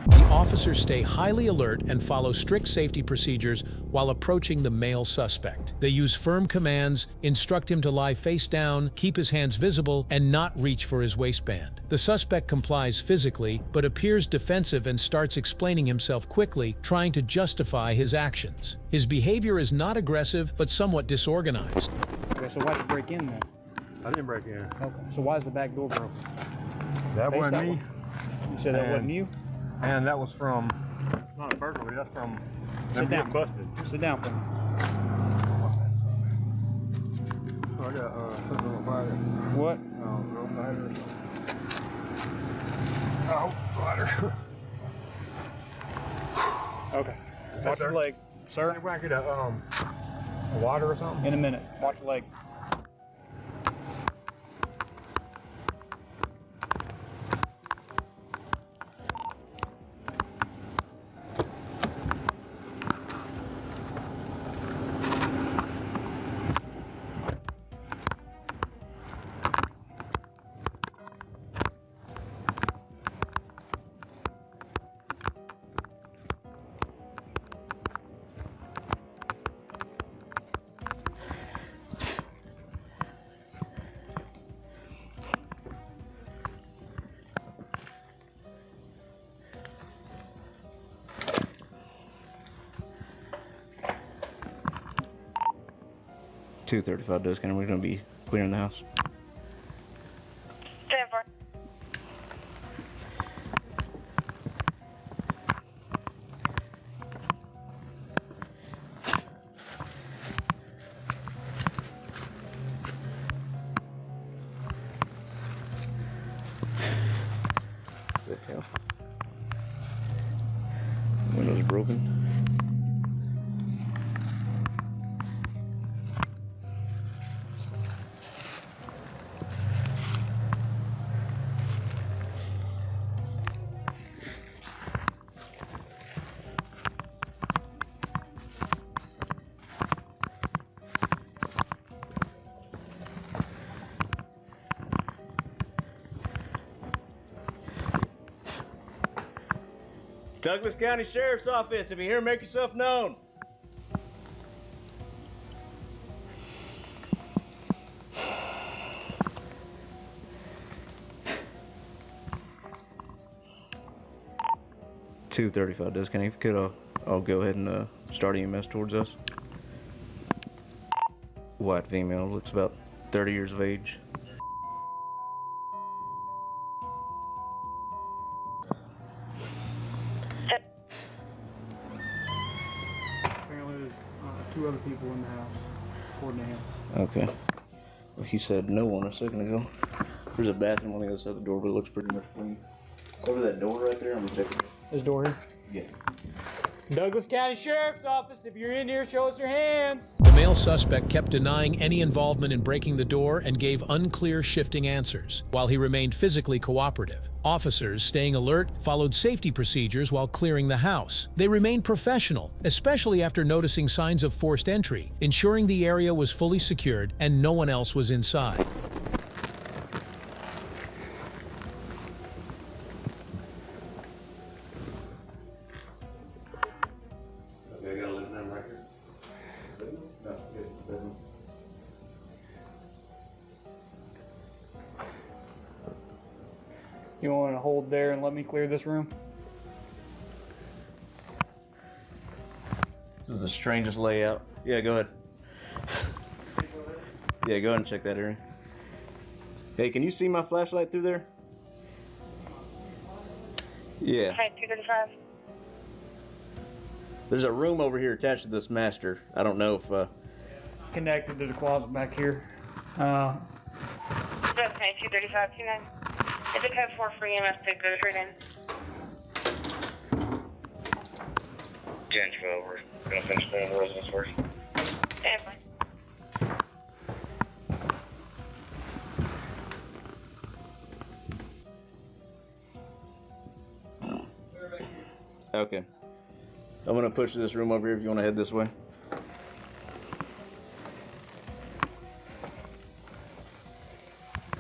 The officers stay highly alert and follow strict safety procedures while approaching the male suspect. They use firm commands, instruct him to lie face down, keep his hands visible, and not reach for his waistband. The suspect complies physically, but appears defensive and starts explaining himself quickly, trying to justify his actions. His behavior is not aggressive, but somewhat disorganized. Okay, so why did you break in then? I didn't break in. Okay, so why is the back door broken? That wasn't me. You said that wasn't you? And that was from, not a burglary, that's from them getting busted. Sit down for me. Oh, I got something on fire. What? Road fighter or something. Oh, fighter. Okay. Watch your leg. Sir? Maybe I get a water or something? In a minute. Watch your leg. .235 does kind of. We're going to be clearing the house. Stand for. What the hell? Window's broken. Douglas County Sheriff's Office, if you're here, make yourself known. 235 does. Can you could I'll go ahead and start EMS towards us. White female, looks about 30 years of age. Apparently there's 2 other people in the house, according to him. Okay. Well, he said no one a second ago. There's a bathroom on the other side of the door, but it looks pretty much clean. Over that door right there, I'm gonna check it. This door here? Yeah. Douglas County Sheriff's Office, if you're in here, show us your hands. The male suspect kept denying any involvement in breaking the door and gave unclear, shifting answers, while he remained physically cooperative. Officers, staying alert, followed safety procedures while clearing the house. They remained professional, especially after noticing signs of forced entry, ensuring the area was fully secured and no one else was inside. You want to hold there and let me clear this room? This is the strangest layout. Yeah, go ahead. Yeah, go ahead and check that area. Hey, can you see my flashlight through there? Yeah. Okay, 235. There's a room over here attached to this master. I don't know if Connected, there's a closet back here. Okay, 235, 29. It's a code 4 for EMS to go straight in. 10-12, we're gonna finish cleaning the residence first. Stand by. Okay. I'm gonna push this room over here if you want to head this way.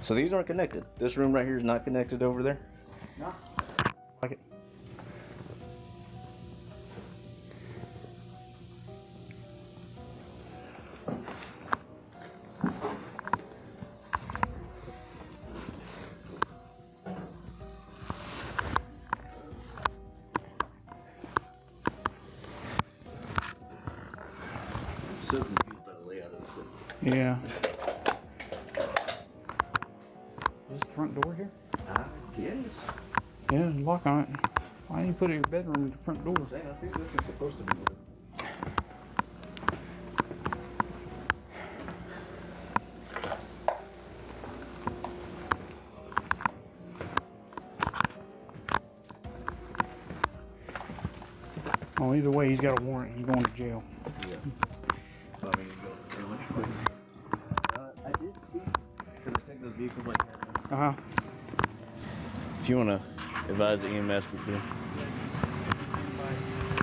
So these aren't connected. This room right here is not connected over there? No. Like it. So confused by the layout of this thing. Yeah. Is this the front door here? I guess. Yeah, there's a lock on it. Why didn't you put it in your bedroom at the front door? I think this is supposed to be wood. Oh, either way, he's got a warrant. He's going to jail. Yeah. I mean, I did see. Could I take those vehicles like that? Uh-huh. If you want to advise the EMS that they're...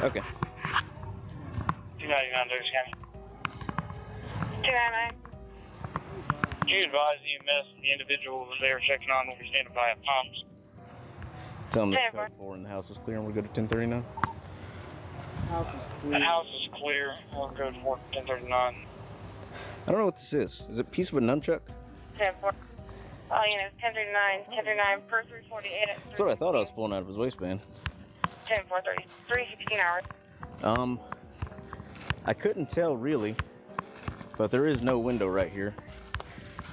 Okay. 299, Douglas County. 299. You advise EMS the individual that they were checking on will be standing by at pumps. Tell them Yeah, the code 4 and the house is clear and we'll go to 1039. The house is clear. We'll go to 1039. I don't know what this is. Is it a piece of a nunchuck? 10-4. Oh, you know, 1039, 1039 per 348. That's what I thought I was pulling out of his waistband. 10-430. 316 hours. I couldn't tell really, but there is no window right here.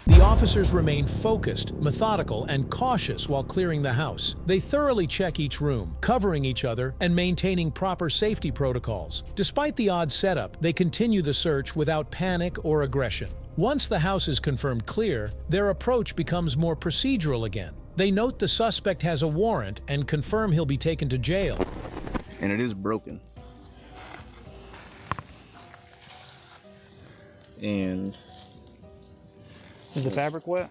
The officers remain focused, methodical, and cautious while clearing the house. They thoroughly check each room, covering each other and maintaining proper safety protocols. Despite the odd setup, they continue the search without panic or aggression. Once the house is confirmed clear, their approach becomes more procedural again. They note the suspect has a warrant and confirm he'll be taken to jail. And it is broken. And... Is the fabric wet?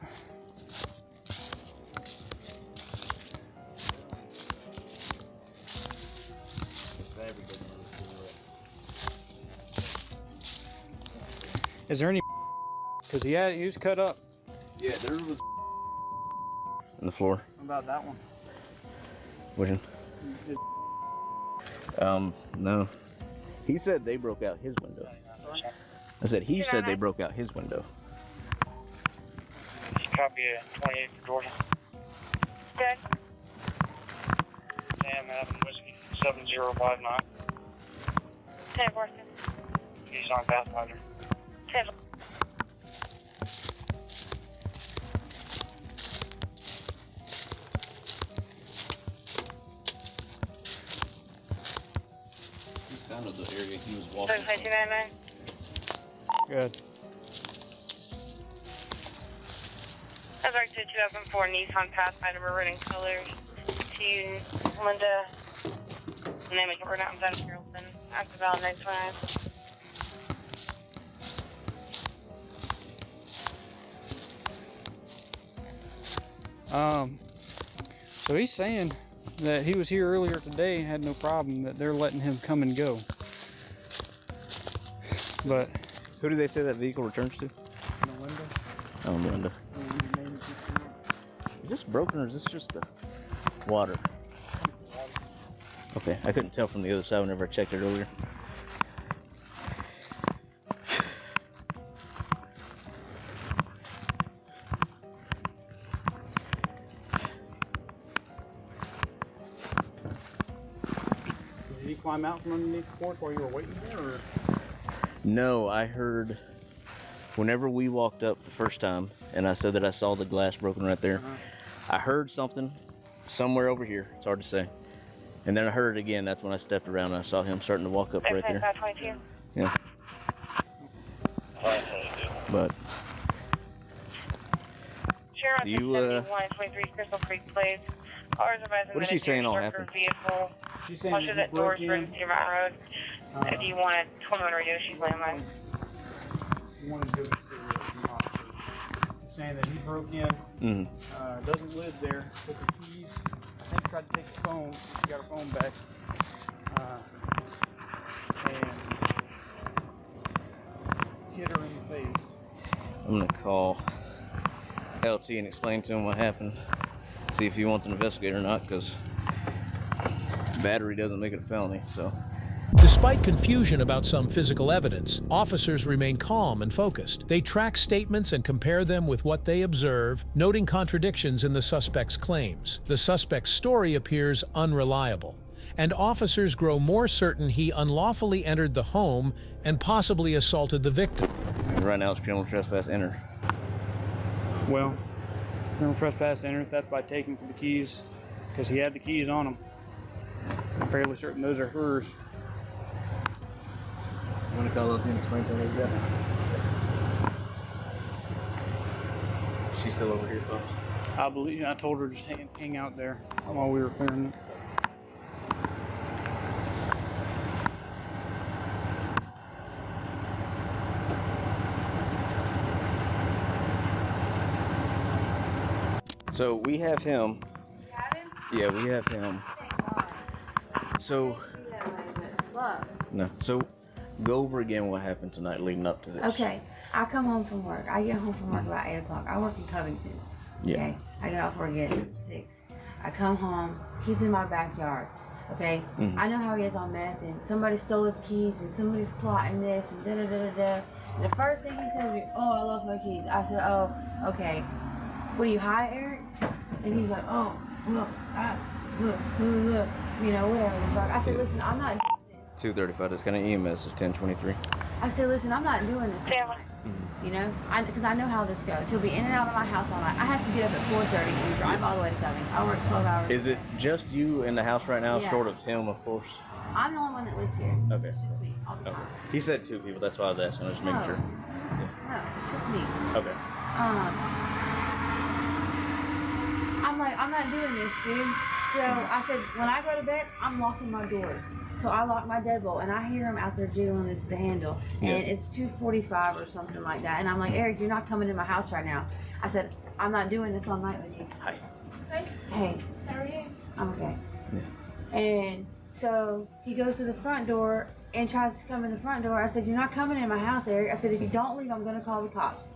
Is there any? Because he was cut up. Yeah, there was on the floor. What about that one? Which one? No. He said they broke out his window. I said he said they broke out his window. Copy 28 for Georgia. Good. Sam, Adam, Whiskey, 7 059. 10-4. He's on Pathfinder. 10. Kind of the area he was walking. 75299. Good. That's right to 2004 Nissan Pathfinder maroon colors to Linda. The name is Robert Mountain, South Carrollton. After Valley next one. So he's saying that he was here earlier today and had no problem, that they're letting him come and go. But who do they say that vehicle returns to? Melinda. Oh, Melinda. Is this broken or is this just the water? Okay, I couldn't tell from the other side whenever I checked it earlier. Did he climb out from underneath the porch while you were waiting there, or? No, I heard whenever we walked up the first time and I said that I saw the glass broken right there, I heard something somewhere over here. It's hard to say. And then I heard it again. That's when I stepped around and I saw him starting to walk up right there. 522. Yeah. But Sheriff, do you, 23 Crystal Creek Place. what is she saying all happened? Vehicle. She's saying that that doors for the Mountain Road. If you want to tell me on the radio, she's landline. You want to do it saying that he broke in, doesn't live there, took the keys, I think tried to take the phone, she got her phone back, and hit her in the face. I'm going to call LT and explain to him what happened. See if he wants an investigator or not, because battery doesn't make it a felony, so. Despite confusion about some physical evidence, officers remain calm and focused. They track statements and compare them with what they observe, noting contradictions in the suspect's claims. The suspect's story appears unreliable, and officers grow more certain he unlawfully entered the home and possibly assaulted the victim. And right now it's criminal trespass enter. Well, criminal trespass enter, that's by taking for the keys, because he had the keys on him. I'm fairly certain those are hers. You want to call LT and explain to him what you got? She's still over here, folks. I believe I told her just hang out there while we were clearing it. So we have him. You have him? Yeah, we have him. So no. So go over again what happened tonight leading up to this. Okay. I come home from work. I get home from work about 8 o'clock. I work in Covington. Yeah. Okay. I get off work at 6. I come home. He's in my backyard. Okay. I know how he is on meth, and somebody stole his keys, and somebody's plotting this, and da da da da da. And the first thing he said to me, "Oh, I lost my keys." I said, "Oh, okay. What are you high, Eric?" And he's like, "Oh, look, look, you know, whatever the fuck." I said, "Listen, I'm not." 235. It's got an EMS. It's 1023. I said, "Listen, I'm not doing this all night." You know, because I know how this goes. He'll be in and out of my house all night. I have to get up at 4:30 and drive all the way to Covington. I work 12 hours. Is it just you in the house right now, Yeah. short of him, of course? I'm the only one that lives here. Okay. It's just me all the Okay. time. He said 2 people. That's why I was asking. I was just making sure. No, it's just me. Okay. I'm like, I'm not doing this, dude. So I said, when I go to bed, I'm locking my doors. So I lock my deadbolt, and I hear him out there jiggling the handle. And it's 2:45 or something like that. And I'm like, "Eric, you're not coming in my house right now." I said, "I'm not doing this all night with you." Hi. Hey. How are you? I'm okay. And so he goes to the front door and tries to come in the front door. I said, "You're not coming in my house, Eric." I said, "If you don't leave, I'm going to call the cops."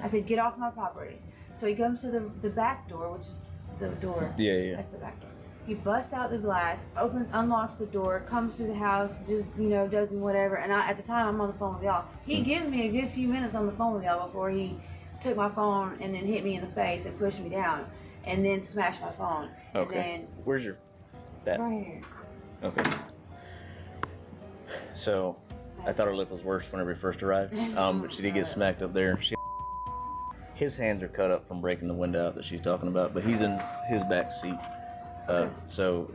I said, "Get off my property." So he comes to the back door, which is the door. Yeah. That's the back door. He busts out the glass, unlocks the door, comes through the house, just, you know, does whatever. And at the time, I'm on the phone with y'all. He gives me a good few minutes on the phone with y'all before he took my phone and then hit me in the face and pushed me down and then smashed my phone. Okay. And then, where's your that? right here. Okay. So I thought her lip was worse whenever he first arrived, but she did get smacked up there. His hands are cut up from breaking the window out that she's talking about, but he's in his back seat. So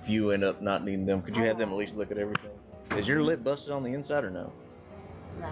if you end up not needing them, could you have them at least look at everything? Is your lip busted on the inside or no? No.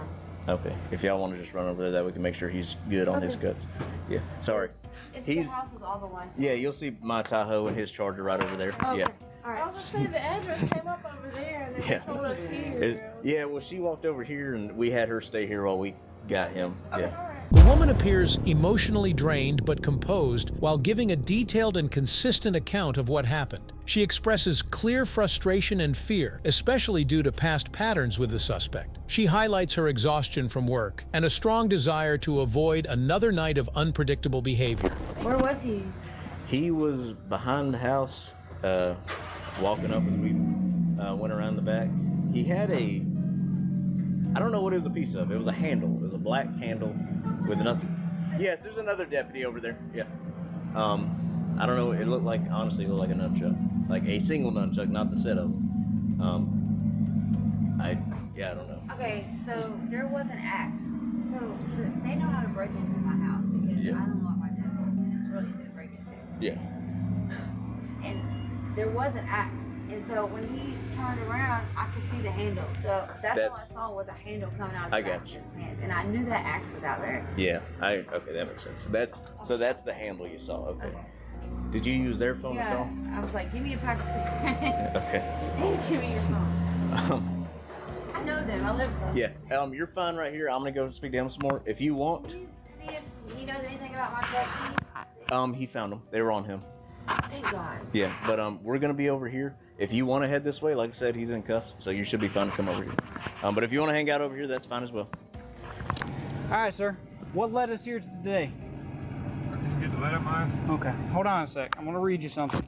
Okay. If y'all want to just run over there, that we can make sure he's good on his cuts. Yeah. Sorry. It's the house with all the ones. Yeah, you'll see my Tahoe and his Charger right over there. Okay. Yeah. All right. I was just saying the address came up over there and they told us here. Yeah, well, she walked over here and we had her stay here while we got him. Okay. Yeah. The woman appears emotionally drained but composed while giving a detailed and consistent account of what happened. She expresses clear frustration and fear, especially due to past patterns with the suspect. She highlights her exhaustion from work and a strong desire to avoid another night of unpredictable behavior. Where was he? He was behind the house, walking up as we went around the back. He had I don't know what it was a piece of. It was a handle. It was a black handle with nothing. Yes, there's another deputy over there. Yeah. I don't know. It looked like, honestly, it looked like a nunchuck. Like a single nunchuck, not the set of them. I don't know. Okay, so there was an axe. So they know how to break into my house because I don't lock my door, and it's really easy to break into. Yeah. And there was an axe, and so when he turned around, I could see the handle. So that's all I saw was a handle coming out of the back of his pants, and I knew that axe was out there. Yeah. Okay, that makes sense. That's the handle you saw. Okay. Did you use their phone to call? I was like, give me a pack of cigarettes. Okay. Give me your phone. I know them. I live with them. Yeah. You're fine right here. I'm gonna go speak to him some more. If you want. See if he knows anything about my check keys. He found them. They were on him. Thank God. Yeah, but we're gonna be over here. If you want to head this way, like I said, he's in cuffs, so you should be fine to come over here. But if you want to hang out over here, that's fine as well. All right, sir. What led us here today? Get the letter, mine? Okay, hold on a sec. I'm gonna read you something.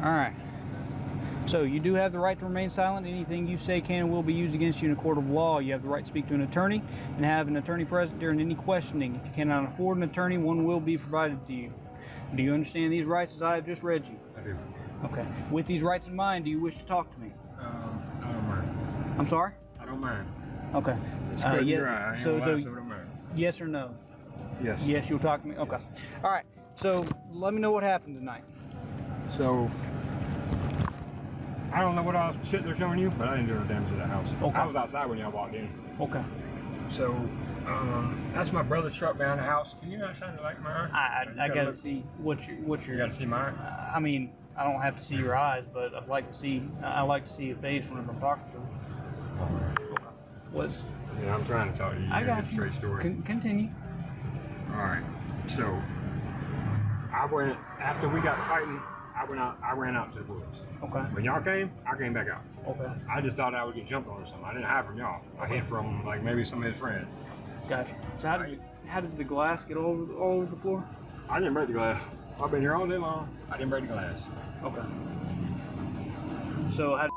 All right. So you do have the right to remain silent. Anything you say can and will be used against you in a court of law. You have the right to speak to an attorney and have an attorney present during any questioning. If you cannot afford an attorney, one will be provided to you. Do you understand these rights as I have just read you? I do. Okay. With these rights in mind, do you wish to talk to me? I don't mind. I'm sorry? I don't mind. Okay. It's crazy, you're right. So I don't mind. yes or no? Yes. Yes, you'll talk to me? Okay. All right. So let me know what happened tonight. So, I don't know what all shit they're showing you, but I didn't do no damage to the house. Okay. I was outside when y'all walked in. Okay. So, that's my brother's truck behind the house. Can you not shine the light in my eye? I gotta see what you're. You gotta see mine. I mean, I don't have to see your eyes, but I'd like to see. I like to see your face whenever I'm talking to him. What's? Yeah, I'm trying to talk to you. I got you. Straight story. Continue. All right. So, I went after we got fighting. I ran out to the woods. Okay. When y'all came, I came back out. Okay. I just thought I would get jumped on or something. I didn't hide from y'all. I hid from like maybe some of his friends. Gotcha. So how did the glass get all over the floor? I didn't break the glass. I've been here all day long. I didn't break the glass. Okay. So how?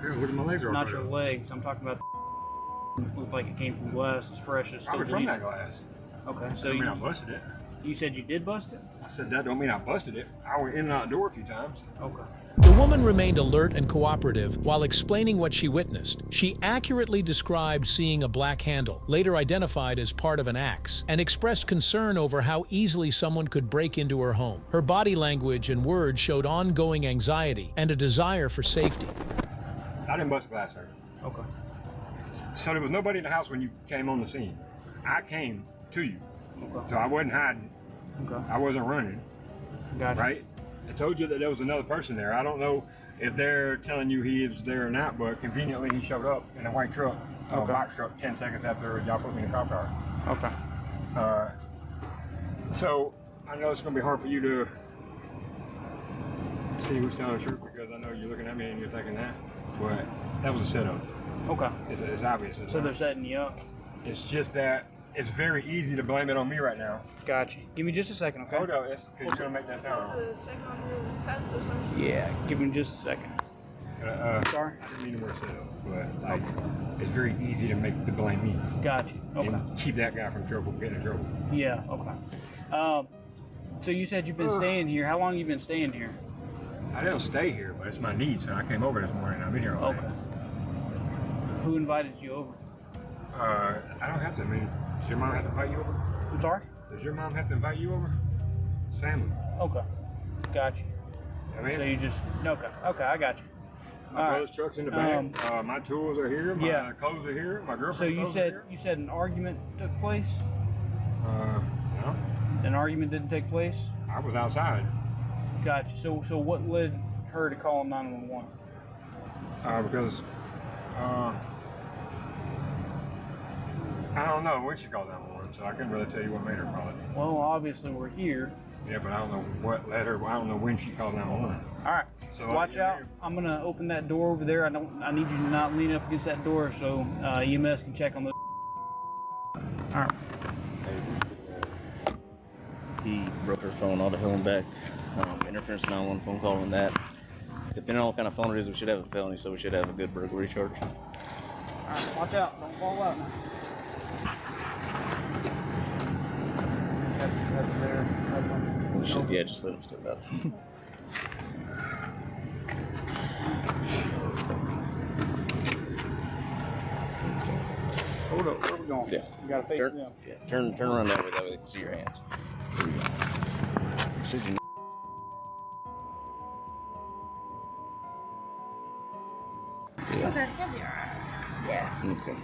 Here, look at my legs. Not your legs. I'm talking about. Looked like it came from glass. It's fresh. It's still Probably from that glass. Okay. So Don't mean I busted it. You said you did bust it? I said that don't mean I busted it. I went in and out the door a few times. Okay. The woman remained alert and cooperative while explaining what she witnessed. She accurately described seeing a black handle, later identified as part of an axe, and expressed concern over how easily someone could break into her home. Her body language and words showed ongoing anxiety and a desire for safety. I didn't bust glass, sir. Okay. So there was nobody in the house when you came on the scene. I came to you. Okay. So I wasn't hiding. Okay. I wasn't running. Gotcha. Right? I told you that there was another person there. I don't know if they're telling you he is there or not, but conveniently he showed up in a white truck, a box truck, 10 seconds after y'all put me in the cop car. Okay. So I know it's going to be hard for you to see who's telling the truth because I know you're looking at me and you're thinking that, but that was a setup. Okay. It's obvious. So they're setting you up. It's just that it's very easy to blame it on me right now. Gotcha. Give me just a second, okay? Hold on, because you're going to make that sound. Check on his cuts or something. Yeah, give me just a second. Sorry? I didn't mean to work setup, but like, it's very easy to blame me. Gotcha. Okay. And keep that guy from getting in trouble. Yeah, okay. So you said you've been staying here. How long have you been staying here? I don't stay here, but it's my need, so I came over this morning. I've been here all day. Who invited you over? I don't have to. I mean, does your mom have to invite you over? I'm sorry? Does your mom have to invite you over? It's family. Okay. Gotcha. I mean, so you just, okay, I got you. My brother's truck's in the back. My tools are here. My clothes are here. My girlfriend's So clothes are here. you said an argument took place? No. An argument didn't take place? I was outside. Gotcha. So what led her to call 911? Because I don't know when she called 911, so I couldn't really tell you what made her call it. Well, obviously we're here. Yeah, but I don't know what led her. I don't know when she called 911. All right. So watch out. I'm gonna open that door over there. I need you to not lean up against that door so EMS can check on those. All right. He broke her phone all the hell and back. Interference 911 phone call on that. Depending on what kind of phone it is, we should have a felony, so we should have a good burglary charge. All right. Watch out. Don't fall out now. Yeah, just let him step out. Hold up, where are we going? Yeah. You gotta face them. Yeah, turn around that way they can see your hands. Here we go. Decision. Yeah. Okay, he'll be alright. Yeah. Okay.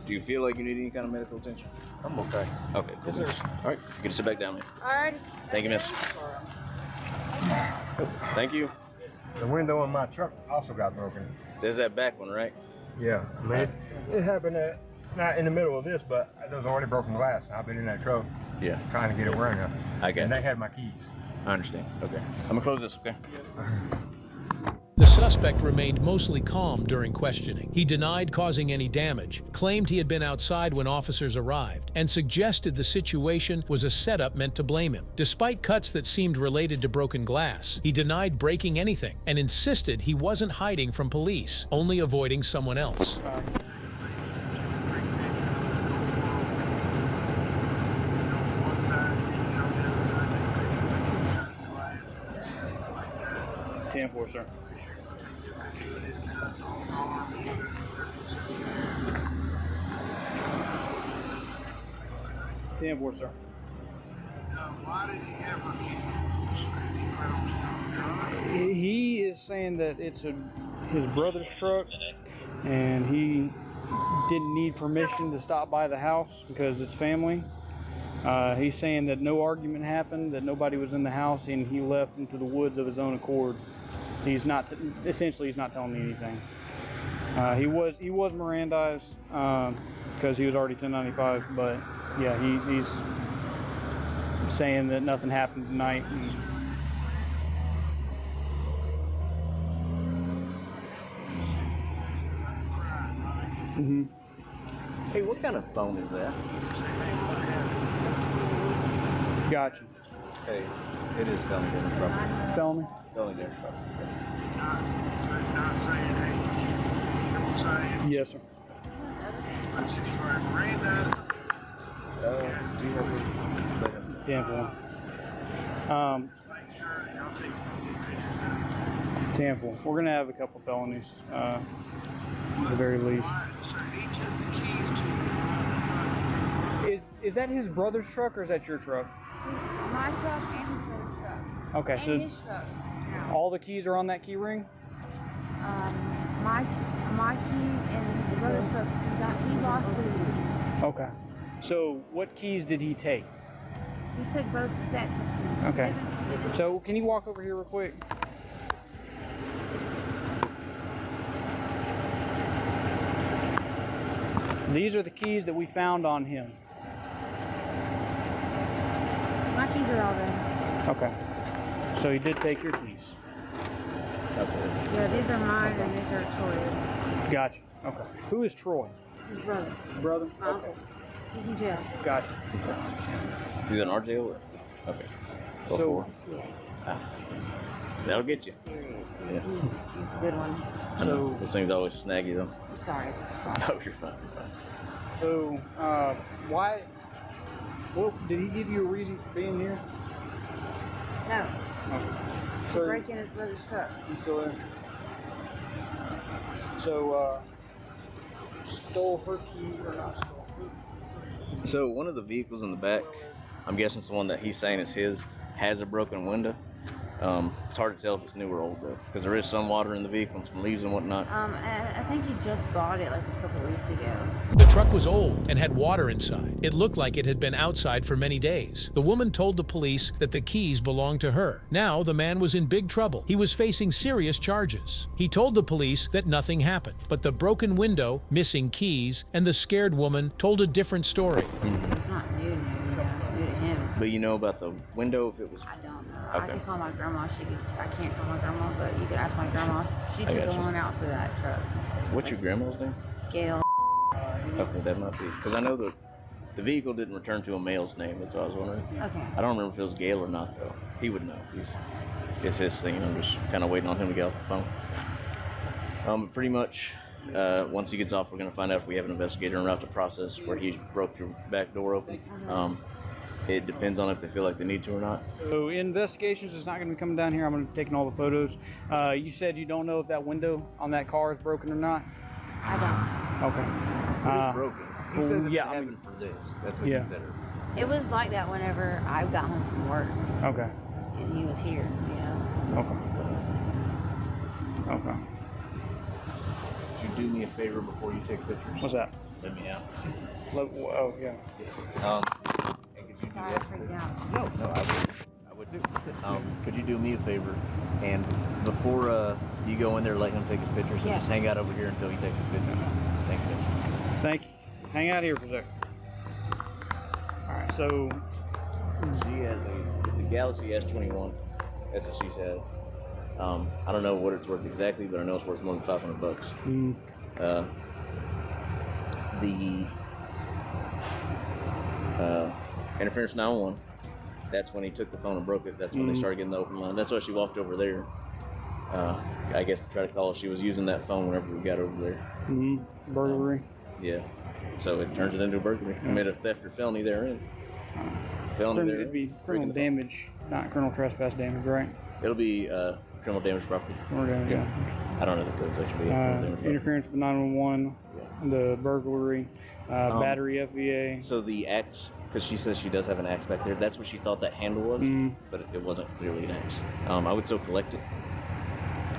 Do you feel like you need any kind of medical attention? I'm okay. Okay, cool. All right, you can sit back down, man. Alrighty. Thank you, miss. Thank you. The window on my truck also got broken. There's that back one, right? Yeah, I mean, it happened not in the middle of this, but there was already broken glass. I've been in that truck. Yeah. Trying to get it running. I got And you. they had my keys. I understand. Okay. I'm gonna close this, okay? The suspect remained mostly calm during questioning. He denied causing any damage, claimed he had been outside when officers arrived, and suggested the situation was a setup meant to blame him. Despite cuts that seemed related to broken glass, he denied breaking anything and insisted he wasn't hiding from police, only avoiding someone else. Ten-4, sir. Ten-4, sir. He is saying that it's his brother's truck, and he didn't need permission to stop by the house because it's family. He's saying that no argument happened, that nobody was in the house, and he left into the woods of his own accord. He's not essentially he's not telling me anything. He was Mirandized because he was already 1095, but yeah, he's saying that nothing happened tonight. Hey, what kind of phone is that? Gotcha. Hey, it is felony damage property. Felony? Felony damage property. Yes, sir. Do you have Ten-4. 10-4. We're gonna have a couple felonies, at the very least. Is that his brother's truck or is that your truck? My truck and his brother's truck. Okay, and so his truck. all the keys are on that key ring? My keys and his brother's truck. He lost his keys. Okay. So what keys did he take? He took both sets of keys. Okay. So can you walk over here real quick? These are the keys that we found on him. My keys are all there. Okay. So he did take your keys. Yeah, these are mine and these are Troy's. Gotcha. Okay. Who is Troy? His brother. Brother? My uncle. He's in jail. Gotcha. He's in our jail? Okay. So, That'll get you. Serious. Yeah. He's a good one. So those things always snag you, though. I'm sorry. No, you're fine. So, why? Well, did he give you a reason for being here? No. Okay. So, breaking his brother's truck. You still there? So, stole her key or not stole? So one of the vehicles in the back, I'm guessing it's the one that he's saying is his, has a broken window. It's hard to tell if it's new or old though, because there is some water in the vehicle and some leaves and whatnot. I think he just bought it like a couple weeks ago. The truck was old and had water inside. It looked like it had been outside for many days. The woman told the police that the keys belonged to her. Now the man was in big trouble. He was facing serious charges. He told the police that nothing happened, but the broken window, missing keys, and the scared woman told a different story. It's not new to him. But you know about the window if it was... I don't know. Okay. I can call my grandma. I can't call my grandma, but you can ask my grandma. She took the one out for that truck. What's your grandma's name? Gail. Okay, that might be. Because I know that the vehicle didn't return to a male's name. That's what I was wondering. Okay. I don't remember if it was Gail or not, though. He would know. It's his thing. I'm just kind of waiting on him to get off the phone. But pretty much, once he gets off, we're going to find out if we have an investigator en route to process where he broke your back door open. It depends on if they feel like they need to or not. So investigations is not going to be coming down here. I'm going to be taking all the photos. You said you don't know if that window on that car is broken or not? I don't. Okay. It's broken. He says it yeah, happened for this. That's what yeah. he said. It was like that whenever I got home from work. Okay. And he was here, you know. Okay. Okay. Would you do me a favor before you take pictures? What's that? Let me out. Oh, yeah. Sorry, I freaked out. No, I would too. Could you do me a favor and before you go in there, let him take his pictures and just hang out over here until he takes his picture. Thank you. Thank you. Hang out here for a second. All right, so it's a Galaxy S21. That's what she said. I don't know what it's worth exactly, but I know it's worth more than $500. The interference 911. That's when he took the phone and broke it. That's when they started getting the open line. That's why she walked over there. I guess to try to call us. She was using that phone whenever we got over there. Burglary. Yeah. So it turns it into a burglary. Committed a theft or felony therein. Felony there. It'd be criminal damage, not criminal trespass damage, right? It'll be criminal damage property. Yeah. I don't know the code section. Interference with 911, the burglary, battery FVA. So the axe, because she says she does have an axe back there. That's what she thought that handle was, but it wasn't clearly an axe. I would still collect it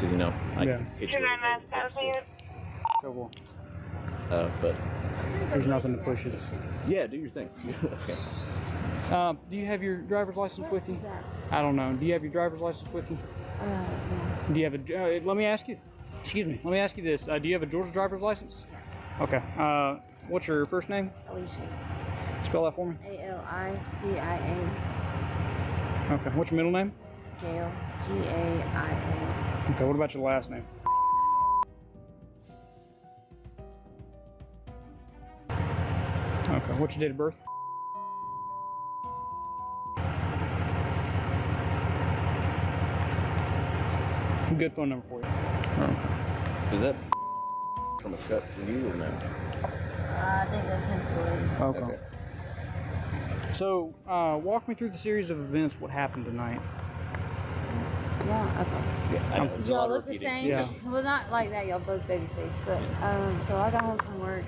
because I can hit you. Cool. But there's nothing to push it. Yeah, do your thing. Okay. Do you have your driver's license with you? I don't know. Do you have your driver's license with you? Do you have a? Let me ask you. Excuse me. Let me ask you this. Do you have a Georgia driver's license? Okay. What's your first name? Alicia. Spell that for me. A-L-I-C-I-A. Okay. What's your middle name? Gail. G-A-I-A. Okay. What about your last name? Okay. What's your date of birth? Good phone number for you. Is that from a cut from you or no? I think that's him. Okay. So, walk me through the series of events. What happened tonight? Yeah, okay. Yeah, I know. There's a lot Y'all of look the repeating. same. Yeah. Well, not like that. Y'all both baby face, but so I got home from work,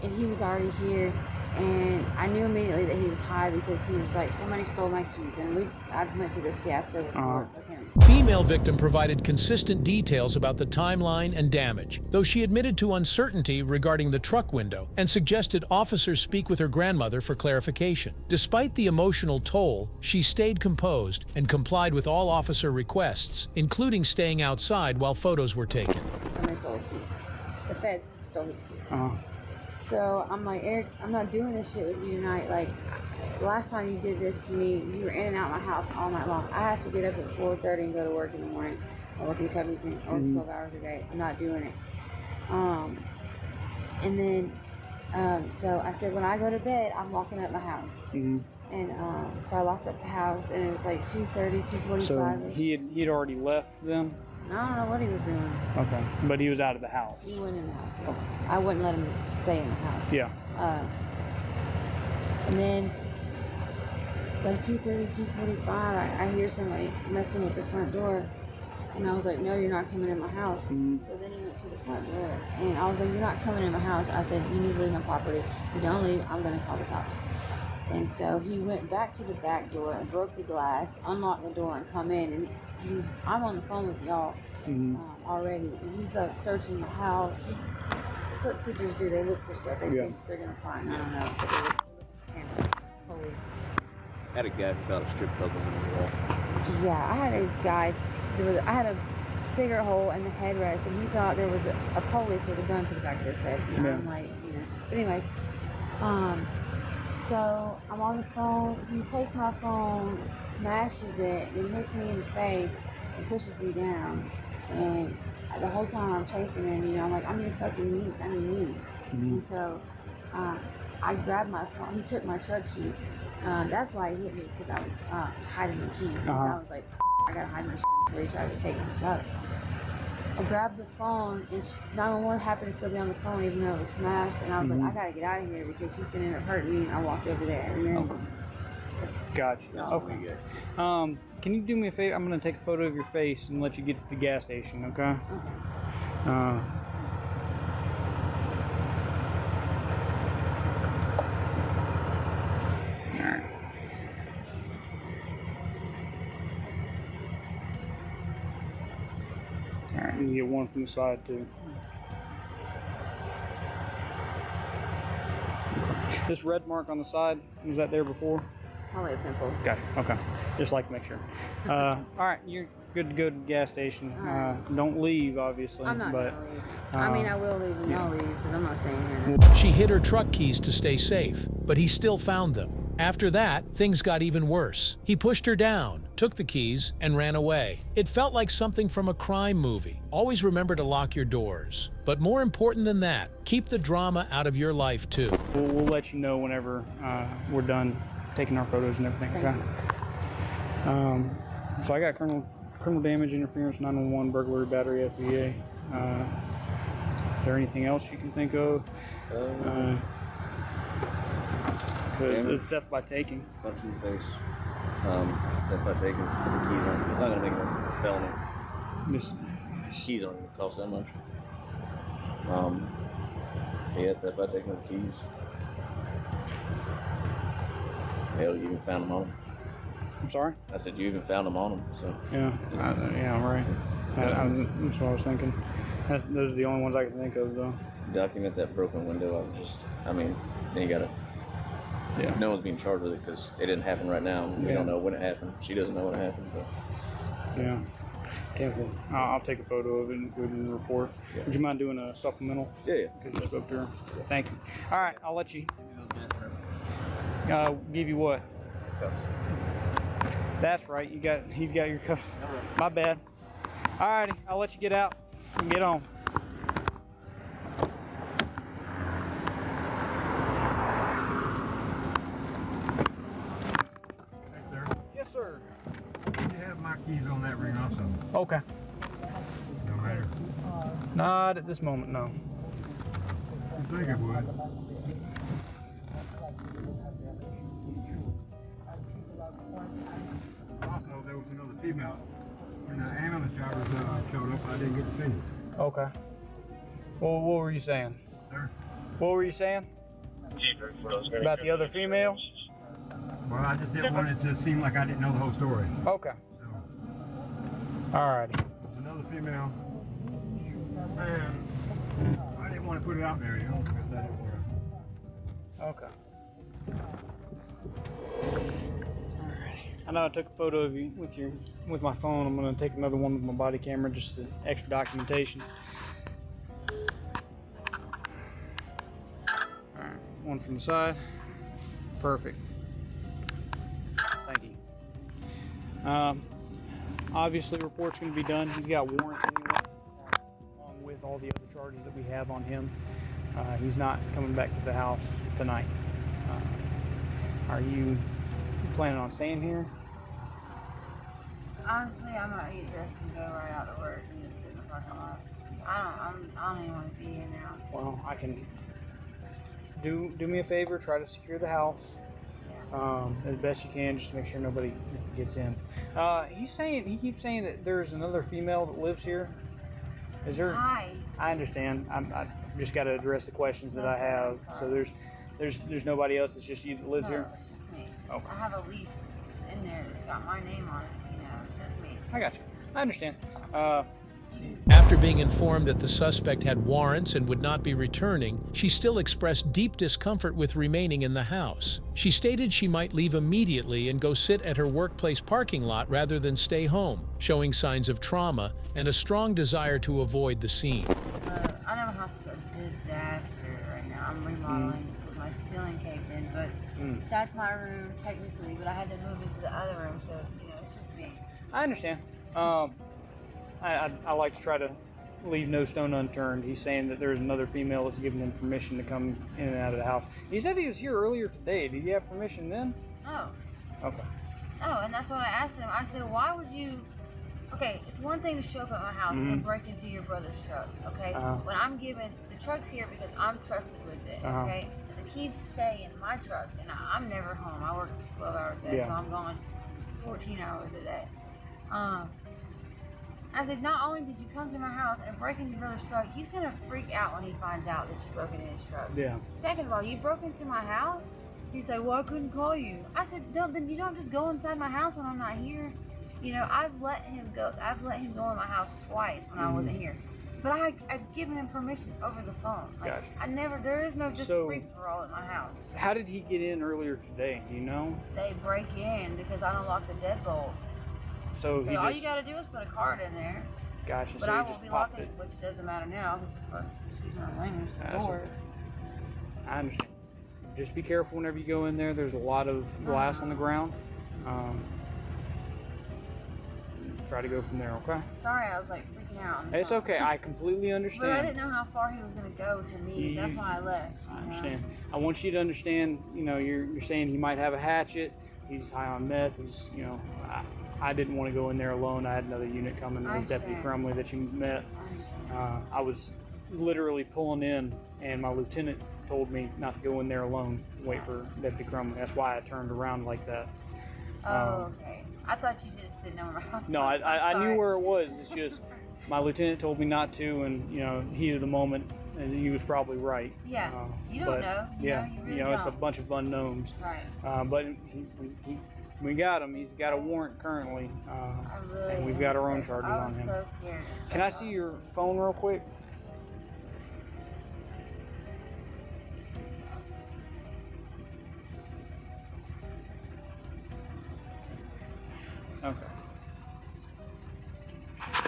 and he was already here, and I knew immediately that he was high because he was like, somebody stole my keys, and I went to this fiasco before with him. Female victim provided consistent details about the timeline and damage, though she admitted to uncertainty regarding the truck window and suggested officers speak with her grandmother for clarification. Despite the emotional toll, she stayed composed and complied with all officer requests, including staying outside while photos were taken. Somebody stole his keys. The feds stole his keys. So I'm like, Eric, I'm not doing this shit with you tonight. Like, last time you did this to me, you were in and out of my house all night long. I have to get up at 4:30 and go to work in the morning. I work in Covington. I work 12 hours a day. I'm not doing it. And then, so I said, when I go to bed, I'm locking up my house. And so I locked up the house, and it was like 2:30, 2:45. So he'd already left then? I don't know what he was doing. Okay, but he was out of the house. He went in the house. Yeah. I wouldn't let him stay in the house. Yeah. And then, like 2:30, 2:45, I hear somebody messing with the front door. And I was like, no, you're not coming in my house. Mm-hmm. So then he went to the front door. And I was like, you're not coming in my house. I said, you need to leave my property. If you don't leave, I'm going to call the cops. And so he went back to the back door and broke the glass, unlocked the door, and come in. And I'm on the phone with y'all already. And he's like searching the house. That's what creepers do. They look for stuff they think they're going to find. I don't know. But they look for cameras. Police. I had a guy who found a strip club in the wall. Yeah, I had a guy. I had a cigarette hole in the headrest, and he thought there was a police with a gun to the back of his head. And I'm like, But anyways, so I'm on the phone. He takes my phone, smashes it, and hits me in the face and pushes me down. And the whole time I'm chasing him, I'm like, I need fucking knees. I need knees. Mm-hmm. And so I grabbed my phone. He took my truck keys. That's why he hit me, because I was hiding the keys. So I was like, I gotta hide my shit before he tried to take my stuff. I grabbed the phone, and 911 happened to still be on the phone, even though it was smashed. And I was like, I gotta get out of here because he's gonna end up hurting me. And I walked over there, and then. Gotcha. Okay. Good. Can you do me a favor? I'm gonna take a photo of your face and let you get to the gas station. Okay. Okay. Alright, you get one from the side too. This red mark on the side, was that there before? Probably a pimple. Gotcha. Okay. Just like to make sure. Alright, you're good to go to the gas station. Don't leave, obviously. I'm not gonna leave. I mean, I will leave and I'll leave because I'm not staying here. She hid her truck keys to stay safe, but he still found them. After that, things got even worse. He pushed her down, took the keys, and ran away. It felt like something from a crime movie. Always remember to lock your doors. But more important than that, keep the drama out of your life too. We'll let you know whenever we're done taking our photos and everything. Okay. So I got criminal damage, interference, 911, burglary, battery, FBA. Is there anything else you can think of? Because it's theft by taking. Punch in the face. Theft by taking. Put the keys on. It's not gonna make it a felony. Keys aren't gonna cost that much. Yeah, theft by taking the keys. Hell, you even found them on him. I'm sorry? I said you even found them on him. So. Yeah, I'm right. That's what I was thinking. Those are the only ones I can think of, though. Document that broken window. Then you gotta. Yeah. No one's being charged with it because it didn't happen right now. We don't know when it happened. She doesn't know when it happened. But. Yeah. Definitely. I'll take a photo of it and include it in the report. Yeah. Would you mind doing a supplemental? Yeah. Because you spoke to her. Yeah. Thank you. All right, I'll let you. Give you what? Cuffs. That's right. He's got your cuffs. My bad. All righty, I'll let you get out and get on. Hey, sir. Yes, sir. You have my keys on that ring also. Okay. No matter. Not at this moment, no. I think it would. Also, there was another female. When the ambulance driver showed up, I didn't get to see her. Okay. Well, what were you saying? Sir? What were you saying? About the other female? Well, I just didn't want it to seem like I didn't know the whole story. Okay. Alrighty. There's another female. And I didn't want to put it out there, because that didn't work. Okay. I know I took a photo of you with my phone. I'm gonna take another one with my body camera, just the extra documentation. Alright, one from the side. Perfect. Thank you. Obviously, report's gonna be done. He's got warrants anyway, along with all the other charges that we have on him. He's not coming back to the house tonight. Are you planning on staying here? Honestly, I might get dressed and go right out to work and just sit in the parking lot. I don't even want to be here now. Well, I can do me a favor. Try to secure the house as best you can, just to make sure nobody gets in. He keeps saying that there's another female that lives here. Is there? Hi. I understand. I just got to address the questions that I have. So there's nobody else. It's just you that lives here. It's just me. Okay. I have a lease in there that's got my name on it. You know, it's just me. I got you. I understand. After being informed that the suspect had warrants and would not be returning, she still expressed deep discomfort with remaining in the house. She stated she might leave immediately and go sit at her workplace parking lot rather than stay home, showing signs of trauma and a strong desire to avoid the scene. I know my house is a disaster right now. I'm remodeling because my ceiling caved in, but that's my room technically, but I had to move into the other room, so, you know, it's just me. I understand. I like to try to leave no stone unturned. He's saying that there's another female that's giving him permission to come in and out of the house. He said he was here earlier today. Did you have permission then? Oh. Okay. Oh, and that's what I asked him. I said, why would you... Okay, it's one thing to show up at my house and break into your brother's truck, okay? When I'm given... The truck's here because I'm trusted with it, okay? And the keys stay in my truck, and I'm never home. I work 12 hours a day, so I'm gone 14 hours a day. I said, not only did you come to my house and break into your brother's truck, he's going to freak out when he finds out that you broke into his truck. Yeah. Second of all, you broke into my house? He said, well, I couldn't call you. I said, then you don't just go inside my house when I'm not here. You know, I've let him go in my house twice when I wasn't here. But I've given him permission over the phone. Like, Gotcha. There is no just free-for-all at my house. How did he get in earlier today? Do you know? They break in because I don't lock the deadbolt. So all you got to do is put a card in there. Gotcha. But So I you just won't be popped locking it. it, which doesn't matter now. Excuse my language. That's okay. I understand. Just be careful whenever you go in there. There's a lot of glass on the ground. Try to go from there, okay? Sorry, I was like freaking out. It's okay. I completely understand. But I didn't know how far he was going to go to me. That's why I left. I understand. I want you to understand, you know, you're saying he might have a hatchet. He's high on meth. He's, you know, I didn't want to go in there alone. I had another unit coming. It was Deputy Crumley that you met. I was literally pulling in, and my lieutenant told me not to go in there alone. Wait for Deputy Crumley. That's why I turned around like that. Oh, okay. I thought you just didn't know where my house was. No, I knew where it was. It's just my lieutenant told me not to, and you know, heat of the moment, and he was probably right. Yeah, you don't know. You really you know, it's a bunch of unknowns. Right. But we got him. He's got a warrant currently, and we've got our own charges on him. So scared. Can I see your phone real quick? Okay.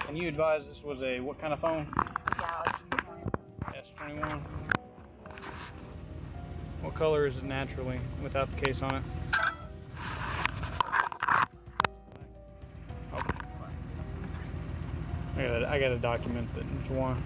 Can you advise this was a what kind of phone? Galaxy S21. What color is it naturally without the case on it? Okay. I got to document that it's one.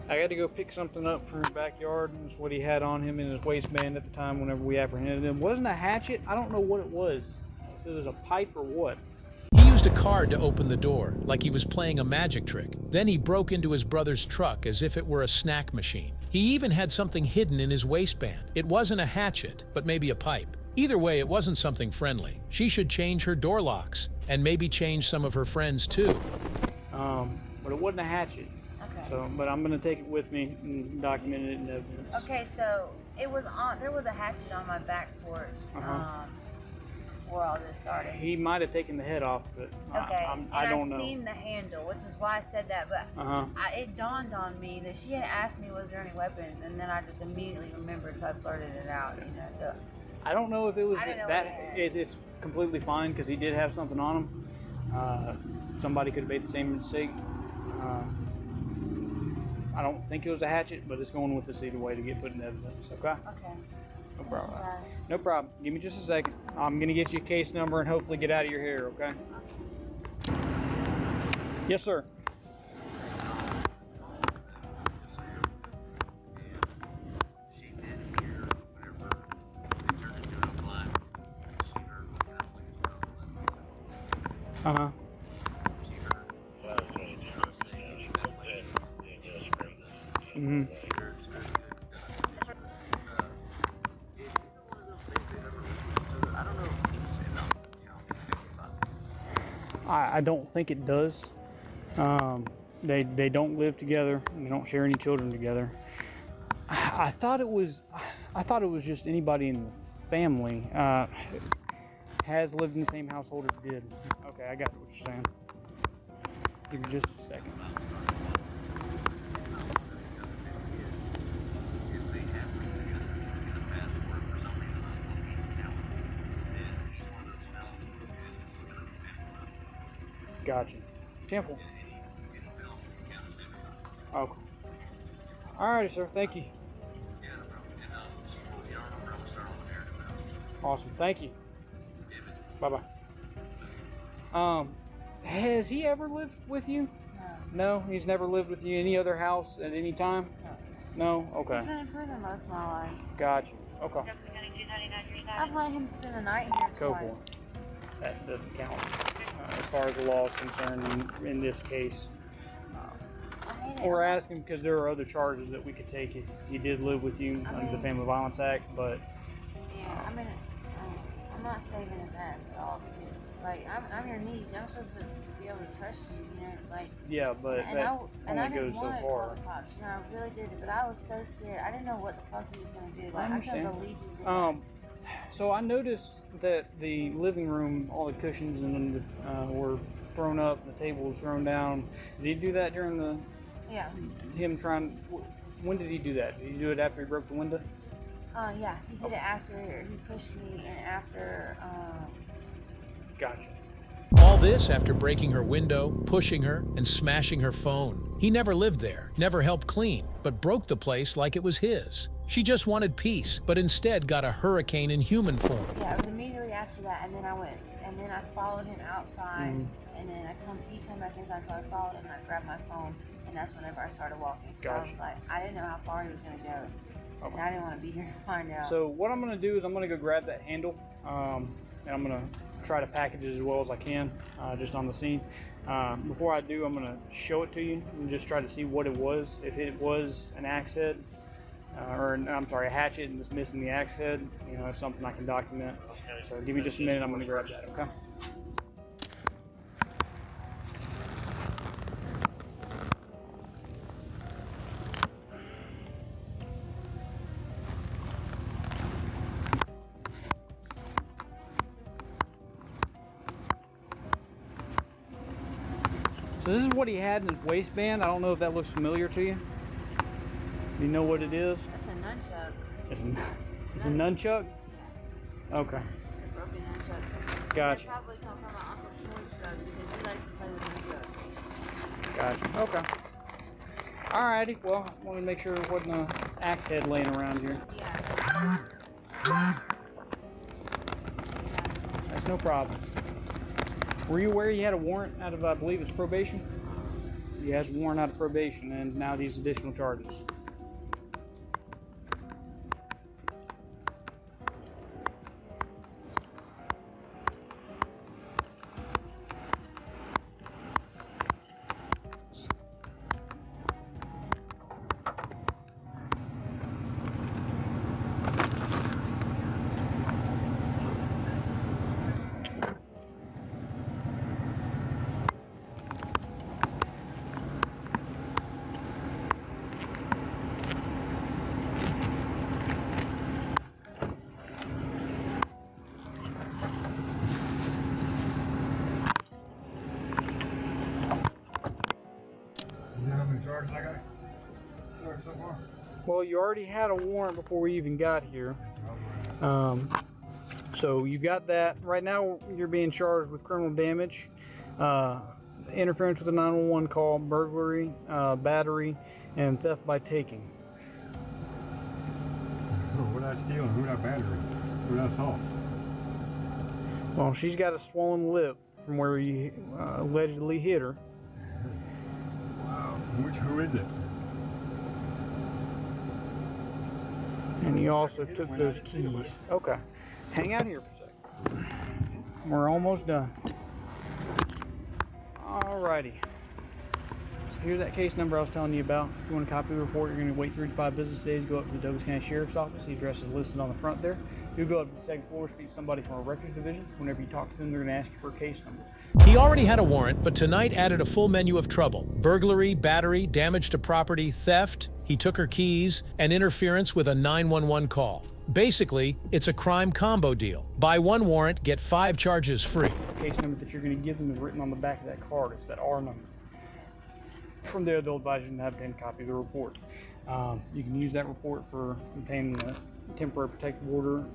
I got to go pick something up from his backyard. That's what he had on him in his waistband at the time whenever we apprehended him. Wasn't a hatchet? I don't know what it was. So there's a pipe or what? He used a card to open the door, like he was playing a magic trick. Then he broke into his brother's truck as if it were a snack machine. He even had something hidden in his waistband. It wasn't a hatchet, but maybe a pipe. Either way, it wasn't something friendly. She should change her door locks, and maybe change some of her friends too. But it wasn't a hatchet. Okay. So, but I'm gonna take it with me and document it in evidence. Okay, so it was on. There was a hatchet on my back porch before all this started. He might have taken the head off, but Okay, I don't know. I seen the handle, which is why I said that. But it dawned on me that she had asked me, "Was there any weapons?" And then I just immediately remembered, so I blurted it out. You know, so. I don't know if it was that. It's completely fine because he did have something on him. Somebody could have made the same mistake. I don't think it was a hatchet, but it's going with us either way to get put in evidence. Okay. Okay. No problem. No problem. Give me just a second. I'm gonna get you a case number and hopefully get out of your hair. Okay. Yes, sir. Uh-huh. Mm-hmm. I don't think it does. They don't live together. They don't share any children together. I thought it was just anybody in the family has lived in the same household or did. Okay, I got what you're saying. Give me just a second. Gotcha. Temple. Okay. Alrighty, sir. Thank you. Awesome. Thank you. Bye-bye. Has he ever lived with you? No. No, he's never lived with you. Any other house at any time? No. No? Okay. He's been in prison most of my life. Gotcha. Okay. I've let him spend the night here Go twice. for it. That doesn't count as far as the law is concerned in this case. We're asking because there are other charges that we could take if he did live with you under the Family Violence Act, but... Yeah, I mean, I'm not saving his ass at all because, like, I'm your niece. I'm supposed to be able to trust you, you know, like... Yeah, but and that only goes so I far. Cops, you know, I really didn't, but I was so scared. I didn't know what the fuck he was going to do. Like, I understand. couldn't believe he did that. So I noticed that the living room, all the cushions and were thrown up, the table was thrown down. Did he do that during the... Yeah. When did he do that? Did he do it after he broke the window? Yeah, he did it after he pushed me and after, Gotcha. All this after breaking her window, pushing her, and smashing her phone. He never lived there, never helped clean, but broke the place like it was his. She just wanted peace, but instead got a hurricane in human form. Yeah, it was immediately after that, and then I followed him outside, and then he come back inside, so I followed him and I grabbed my phone, and that's whenever I started walking. Gotcha. I was like, I didn't know how far he was going to go, Okay. and I didn't want to be here to find out. So what I'm going to do is I'm going to go grab that handle, and I'm going to try to package it as well as I can, just on the scene. Before I do, I'm going to show it to you and just try to see what it was. If it was an axe head, a hatchet and it's missing the axe head, you know, it's something I can document. So give me just a minute, I'm going to grab that, okay? So this is what he had in his waistband. I don't know if that looks familiar to you. Do you know what it is? That's a nunchuck. It's a nunchuck? Okay. It's a broken nunchuck. Gotcha. It probably come from my Uncle Short's truck because he likes to play with nunchucks. Gotcha. Okay. Alrighty. Well, I wanted to make sure there wasn't an axe head laying around here. Yeah. That's no problem. Were you aware he had a warrant out of, I believe it's probation? He has a warrant out of probation and now these additional charges. Well, you already had a warrant before we even got here. So you've got that. Right now, you're being charged with criminal damage, interference with a 911 call, burglary, battery, and theft by taking. What I stealing? Who I battery? Who I assault? Well, she's got a swollen lip from where you allegedly hit her. Wow. Who is it? And you also took those keys. Okay. Hang out here for a second. We're almost done. Alrighty. So here's that case number I was telling you about. If you want a copy of the report, you're going to wait 3 to 5 business days, go up to the Douglas County Sheriff's Office. The address is listed on the front there. You'll go up to the second floor, speak to somebody from a records division. Whenever you talk to them, they're going to ask you for a case number. He already had a warrant, but tonight added a full menu of trouble. Burglary, battery, damage to property, theft, he took her keys, and interference with a 911 call. Basically, it's a crime combo deal. Buy 1 warrant, get 5 charges free. The case number that you're going to give them is written on the back of that card. It's that R number. From there, they'll advise you to have a copy of the report. You can use that report for obtaining a temporary protective order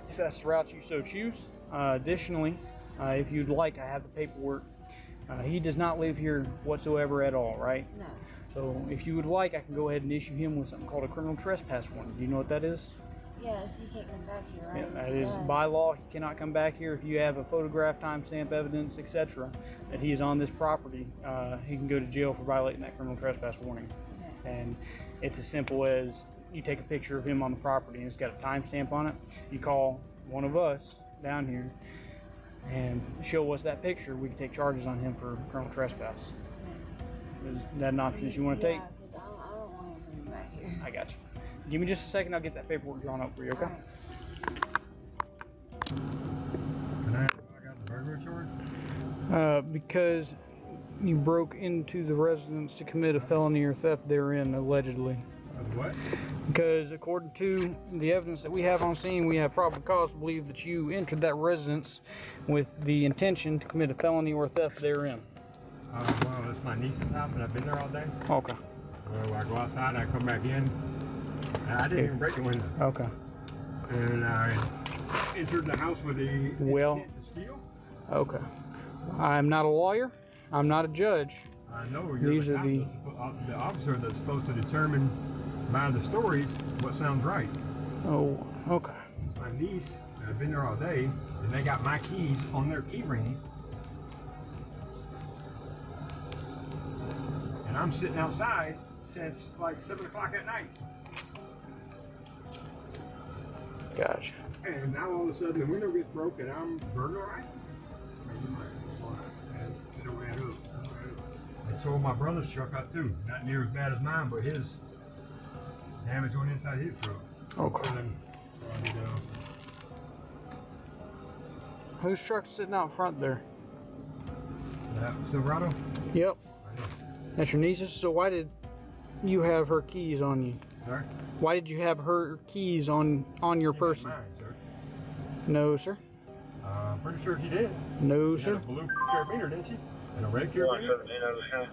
if that's the route you so choose. Additionally, if you'd like, I have the paperwork. He does not live here whatsoever at all, right? No. So if you would like, I can go ahead and issue him with something called a criminal trespass warning. Do you know what that is? Yes, he can't come back here, right? Yeah, that is by law. He cannot come back here. If you have a photograph, timestamp evidence, etc., that he is on this property, he can go to jail for violating that criminal trespass warning. Okay. And it's as simple as you take a picture of him on the property and it's got a timestamp on it. You call one of us down here and show us that picture. We can take charges on him for criminal trespass. Is that an option that you want to take? I don't want him coming back here. I got you. Give me just a second. I'll get that paperwork drawn up for you, okay? And I got the burglary charge? Because you broke into the residence to commit a felony or theft therein, allegedly. What? Because according to the evidence that we have on scene, we have probable cause to believe that you entered that residence with the intention to commit a felony or theft therein. Well, it's my niece's house and I've been there all day. Okay. Well, I go outside and I come back in. I didn't even break the window. Okay. And I entered the house with the intent to steal. Okay. I'm not a lawyer. I'm not a judge. I know you're the officer that's supposed to determine by the stories what sounds right. Oh, okay. It's my niece, and I've been there all day, and they got my keys on their key ring. And I'm sitting outside since like 7 o'clock at night. Gotcha. And now all of a sudden the window gets broken and I'm burglarized. And so my brother's truck up too. Not near as bad as mine, but his damage went inside his truck. Okay. Whose truck's sitting out front there? That Silverado? Yep. That's your niece's? So why did you have her keys on you? Sorry? Why did you have her keys on your person? Mine, sir. No, sir. I'm pretty sure she did. No, She sir. had a blue carabiner, didn't she? And a red carabiner?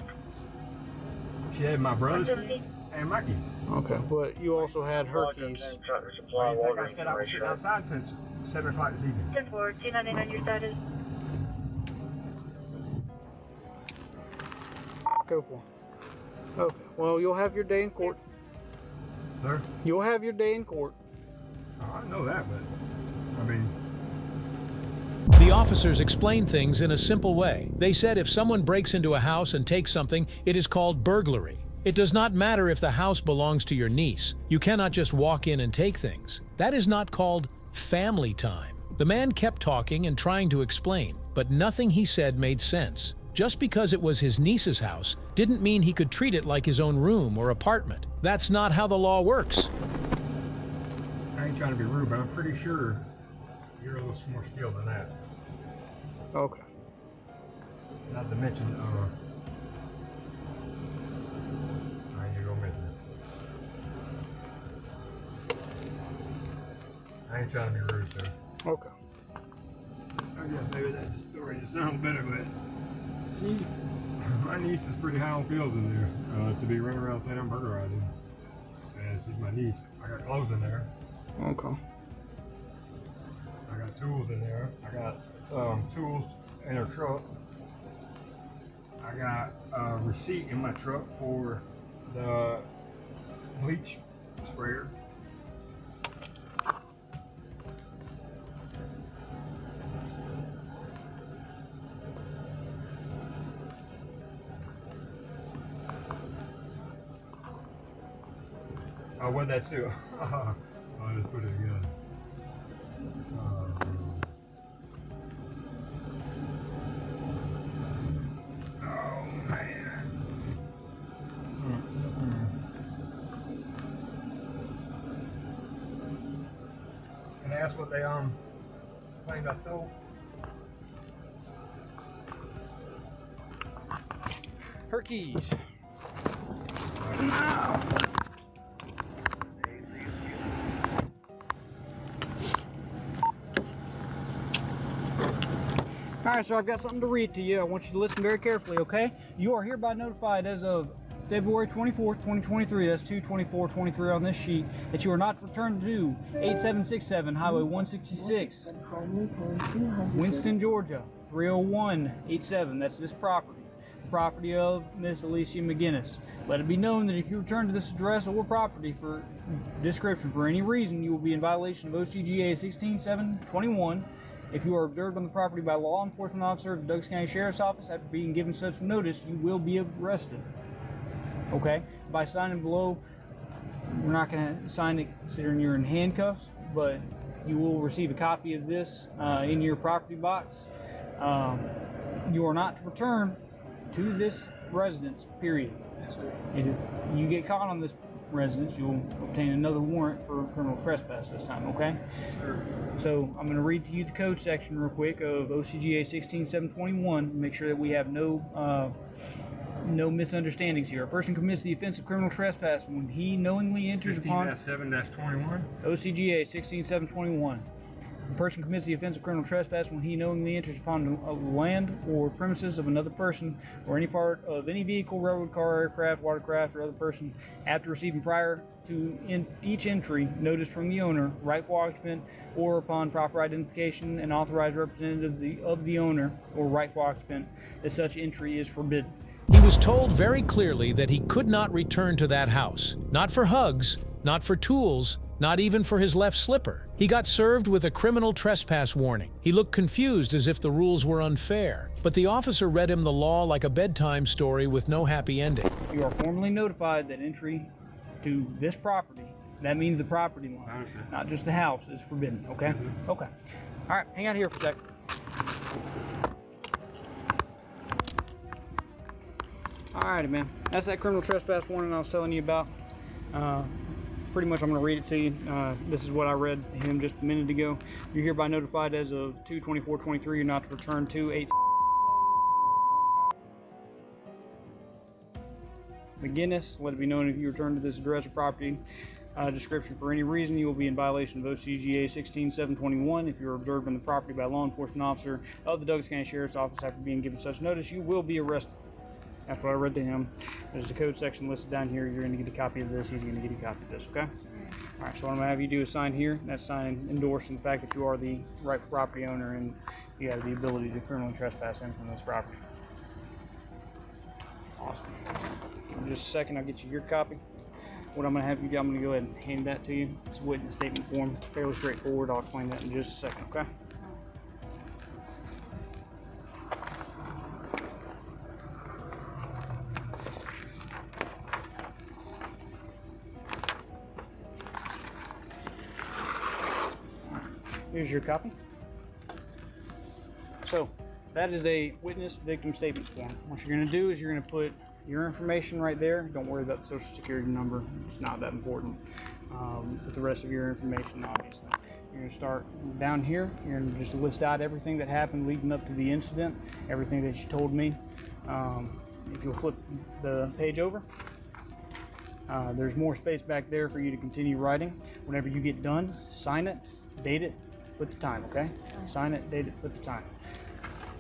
She had my brother's keys and my keys. Okay, but you also had her keys. Why do you think I said I was sitting outside since 7 o'clock this evening? 10-4, 299 on your status. Go for it. Okay, well, you'll have your day in court. Sir? You'll have your day in court. Oh, I know that, but, I mean... The officers explained things in a simple way. They said if someone breaks into a house and takes something, it is called burglary. It does not matter if the house belongs to your niece. You cannot just walk in and take things. That is not called family time. The man kept talking and trying to explain, but nothing he said made sense. Just because it was his niece's house didn't mean he could treat it like his own room or apartment. That's not how the law works. I ain't trying to be rude, but I'm pretty sure you're a little more skilled than that. Okay. Not to mention, I ain't gonna mention it. I ain't trying to be rude, sir. Okay. I guess maybe that story just sounds better, but see, my niece is pretty high on pills in there to be running around saying I'm burglarizing. And she's my niece. I got clothes in there. Okay. I got tools in there. I got tools in her truck. I got a receipt in my truck for the bleach sprayer. Oh, what'd that do? I just put it together. that's what they claimed I stole. Her keys. Alright, sir, I've got something to read to you. I want you to listen very carefully, okay? You are hereby notified as of February 24th, 2023, that's 2/24/23 on this sheet, that you are not to return to 8767 Highway 166, Winston, Georgia, 30187. That's this property of Miss Alicia McGinnis. Let it be known that if you return to this address or property for description for any reason, you will be in violation of OCGA 16721. If you are observed on the property by a law enforcement officer of the Douglas County Sheriff's Office after being given such notice, you will be arrested. Okay? By signing below, we're not going to sign it considering you're in handcuffs, but you will receive a copy of this in your property box. You are not to return to this residence, period. If you get caught on this residence, you'll obtain another warrant for criminal trespass this time, okay? Sure. So I'm going to read to you the code section real quick of OCGA 16721. Make sure that we have no misunderstandings here. A person commits the offense of criminal trespass when he knowingly enters upon 16-7-21. OCGA 16721. A person commits the offense of criminal trespass when he knowingly enters upon the land or premises of another person or any part of any vehicle, railroad car, aircraft, watercraft, or other person after receiving prior to each entry notice from the owner, rightful occupant, or upon proper identification and authorized representative of the owner or rightful occupant that such entry is forbidden. He was told very clearly that he could not return to that house. Not for hugs, not for tools, not even for his left slipper. He got served with a criminal trespass warning. He looked confused as if the rules were unfair, but the officer read him the law like a bedtime story with no happy ending. You are formally notified that entry to this property, that means the property line, not just the house, is forbidden, okay? Okay. All right, hang out here for a second. Alrighty, man. That's that criminal trespass warning I was telling you about. Pretty much I'm going to read it to you. This is what I read to him just a minute ago. You're hereby notified as of 2/24/23 you're not to return to 8 McGinnis. Let it be known if you return to this address or property description for any reason, you will be in violation of OCGA 16721. If you're observed on the property by a law enforcement officer of the Douglas County Sheriff's Office after being given such notice, you will be arrested. That's what I read to him. There's the code section listed down here. You're going to get a copy of this. He's going to get a copy of this, okay? All right, so what I'm going to have you do is sign here. That's sign endorsing the fact that you are the rightful property owner and you have the ability to criminally trespass in from this property. Awesome. In just a second, I'll get you your copy. What I'm going to have you do, I'm going to go ahead and hand that to you. It's a witness statement form. Fairly straightforward. I'll explain that in just a second, okay? Here's your copy. So that is a witness victim statement form. What you're going to do is you're going to put your information right there. Don't worry about the social security number. It's not that important. Put the rest of your information, obviously. You're going to start down here. You're going to just list out everything that happened leading up to the incident, everything that you told me. If you'll flip the page over, there's more space back there for you to continue writing. Whenever you get done, sign it, date it, put the time, okay? Sign it, date it, put the time.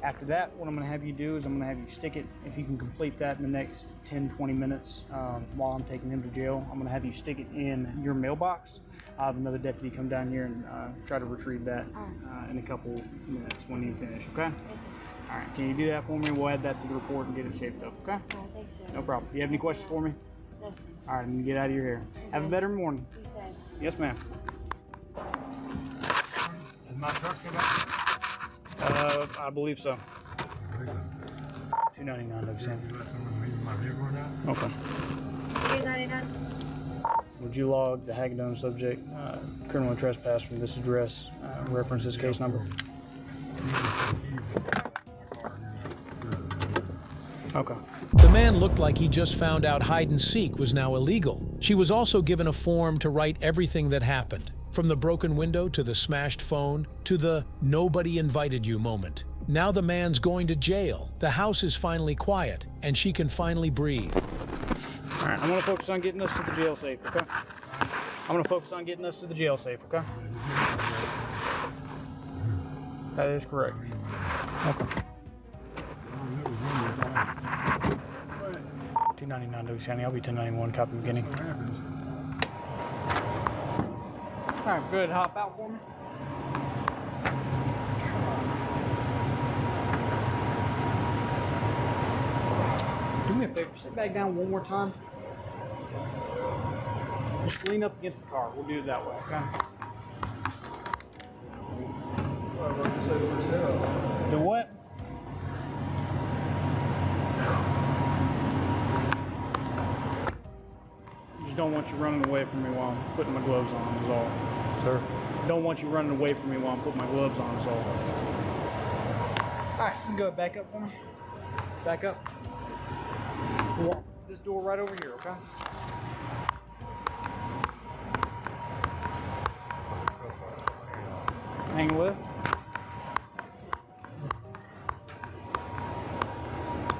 After that, what I'm going to have you do is I'm going to have you stick it, if you can complete that in the next 10-20 minutes while I'm taking him to jail, I'm going to have you stick it in your mailbox. I'll have another deputy come down here and try to retrieve that in a couple minutes when you finish, okay? Yes, sir. All right, can you do that for me? We'll add that to the report and get it shaped up, okay? Thanks, sir. No problem. Do you have any questions for me? No, sir. All right, I'm going to get out of your hair. Have a better morning. Be safe. Yes, ma'am. Is my truck still back? I believe so. $2.99, Doug Sam. Okay. $2.99. Would you log the Hagedon subject, criminal trespass from this address, reference this case number? Okay. The man looked like he just found out hide and seek was now illegal. She was also given a form to write everything that happened. From the broken window to the smashed phone to the nobody invited you moment. Now the man's going to jail. The house is finally quiet and she can finally breathe. All right, I'm gonna focus on getting us to the jail safe, okay? I'm gonna focus on getting us to the jail safe, okay? That is correct. Okay. $2.99 Dukes County. I'll be 1091. Copy beginning. All right, good. Hop out for me. Do me a favor. Sit back down one more time. Just lean up against the car. We'll do it that way, okay? Do what? Just don't want you running away from me while I'm putting my gloves on is all. Sir? Don't want you running away from me while I'm putting my gloves on is all. Alright, you can go back up for me. Back up. Walk this door right over here, okay? Hang lift.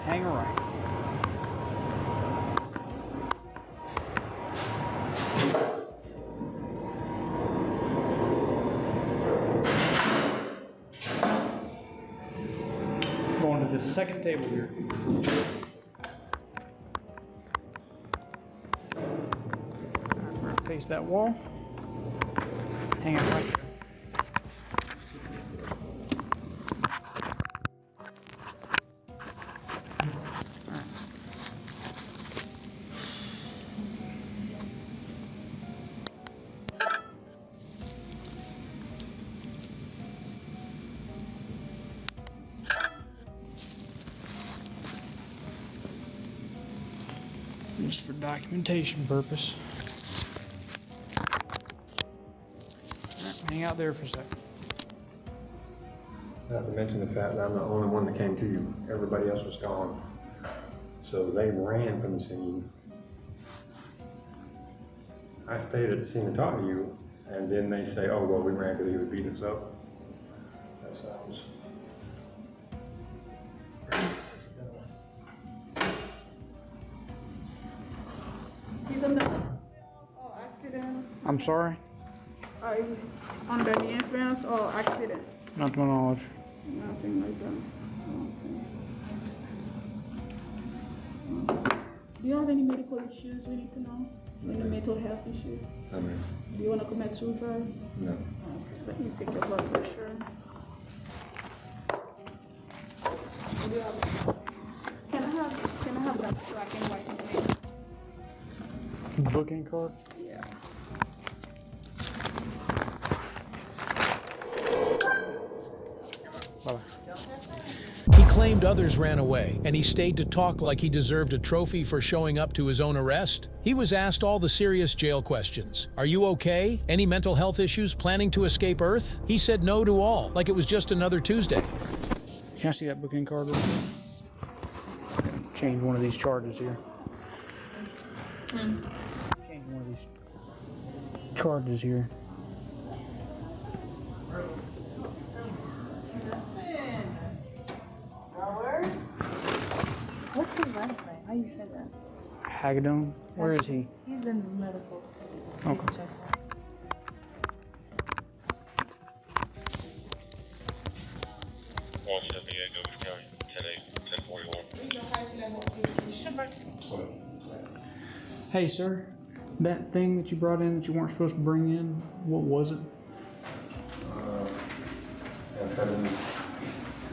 Hang right. Going to the second table here. We're going to face that wall. Hang it right there. Just for documentation purpose. Right, hang out there for a second. Not to mention the fact that I'm the only one that came to you. Everybody else was gone. So they ran from the scene. I stayed at the scene to talk to you, and then they say, oh, well, we ran because he would beat us up. That sounds... He's on the accident. I'm sorry? Under the influence or accident? Not to my knowledge. Nothing like that. Okay. Do you have any medical issues we need to know? Any mental health issues? I mean, Do you want to commit suicide? no. Okay. Let me take your blood pressure. Do you have, can I have that black and white information? Booking card? Yeah. He claimed others ran away, and he stayed to talk like he deserved a trophy for showing up to his own arrest. He was asked all the serious jail questions. Are you okay? Any mental health issues? Planning to escape Earth? He said no to all, like it was just another Tuesday. Can I see that booking card? Change one of these charges here. Change one of these charges here. What's his last name? How you say that? Hagedorn? Where is he? He's in medical. Okay. Hey, sir. That thing that you brought in that you weren't supposed to bring in, what was it?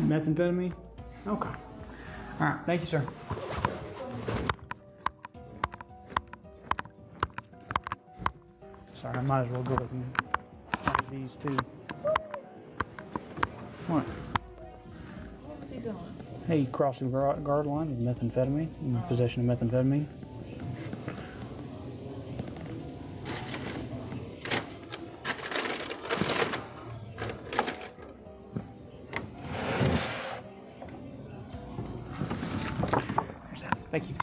Methamphetamine? Okay. All right. Thank you, sir. Sorry, I might as well go with these too. What? What was he doing? Hey, crossing guard line with methamphetamine, in possession of methamphetamine. Thank you.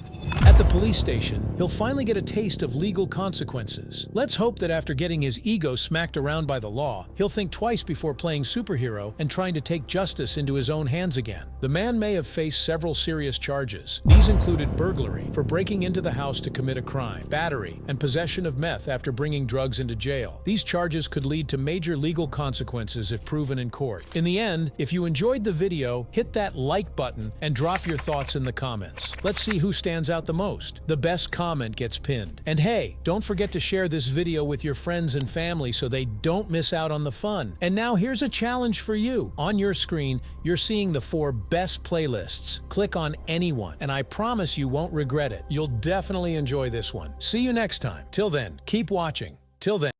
At the police station, he'll finally get a taste of legal consequences. Let's hope that after getting his ego smacked around by the law, he'll think twice before playing superhero and trying to take justice into his own hands again. The man may have faced several serious charges. These included burglary, for breaking into the house to commit a crime, battery, and possession of meth after bringing drugs into jail. These charges could lead to major legal consequences if proven in court. In the end, if you enjoyed the video, hit that like button and drop your thoughts in the comments. Let's see who stands out the most. The best comment gets pinned. And hey, don't forget to share this video with your friends and family so they don't miss out on the fun. And now here's a challenge for you. On your screen, you're seeing the 4 best playlists. Click on any one, and I promise you won't regret it. You'll definitely enjoy this one. See you next time. Till then, keep watching. Till then.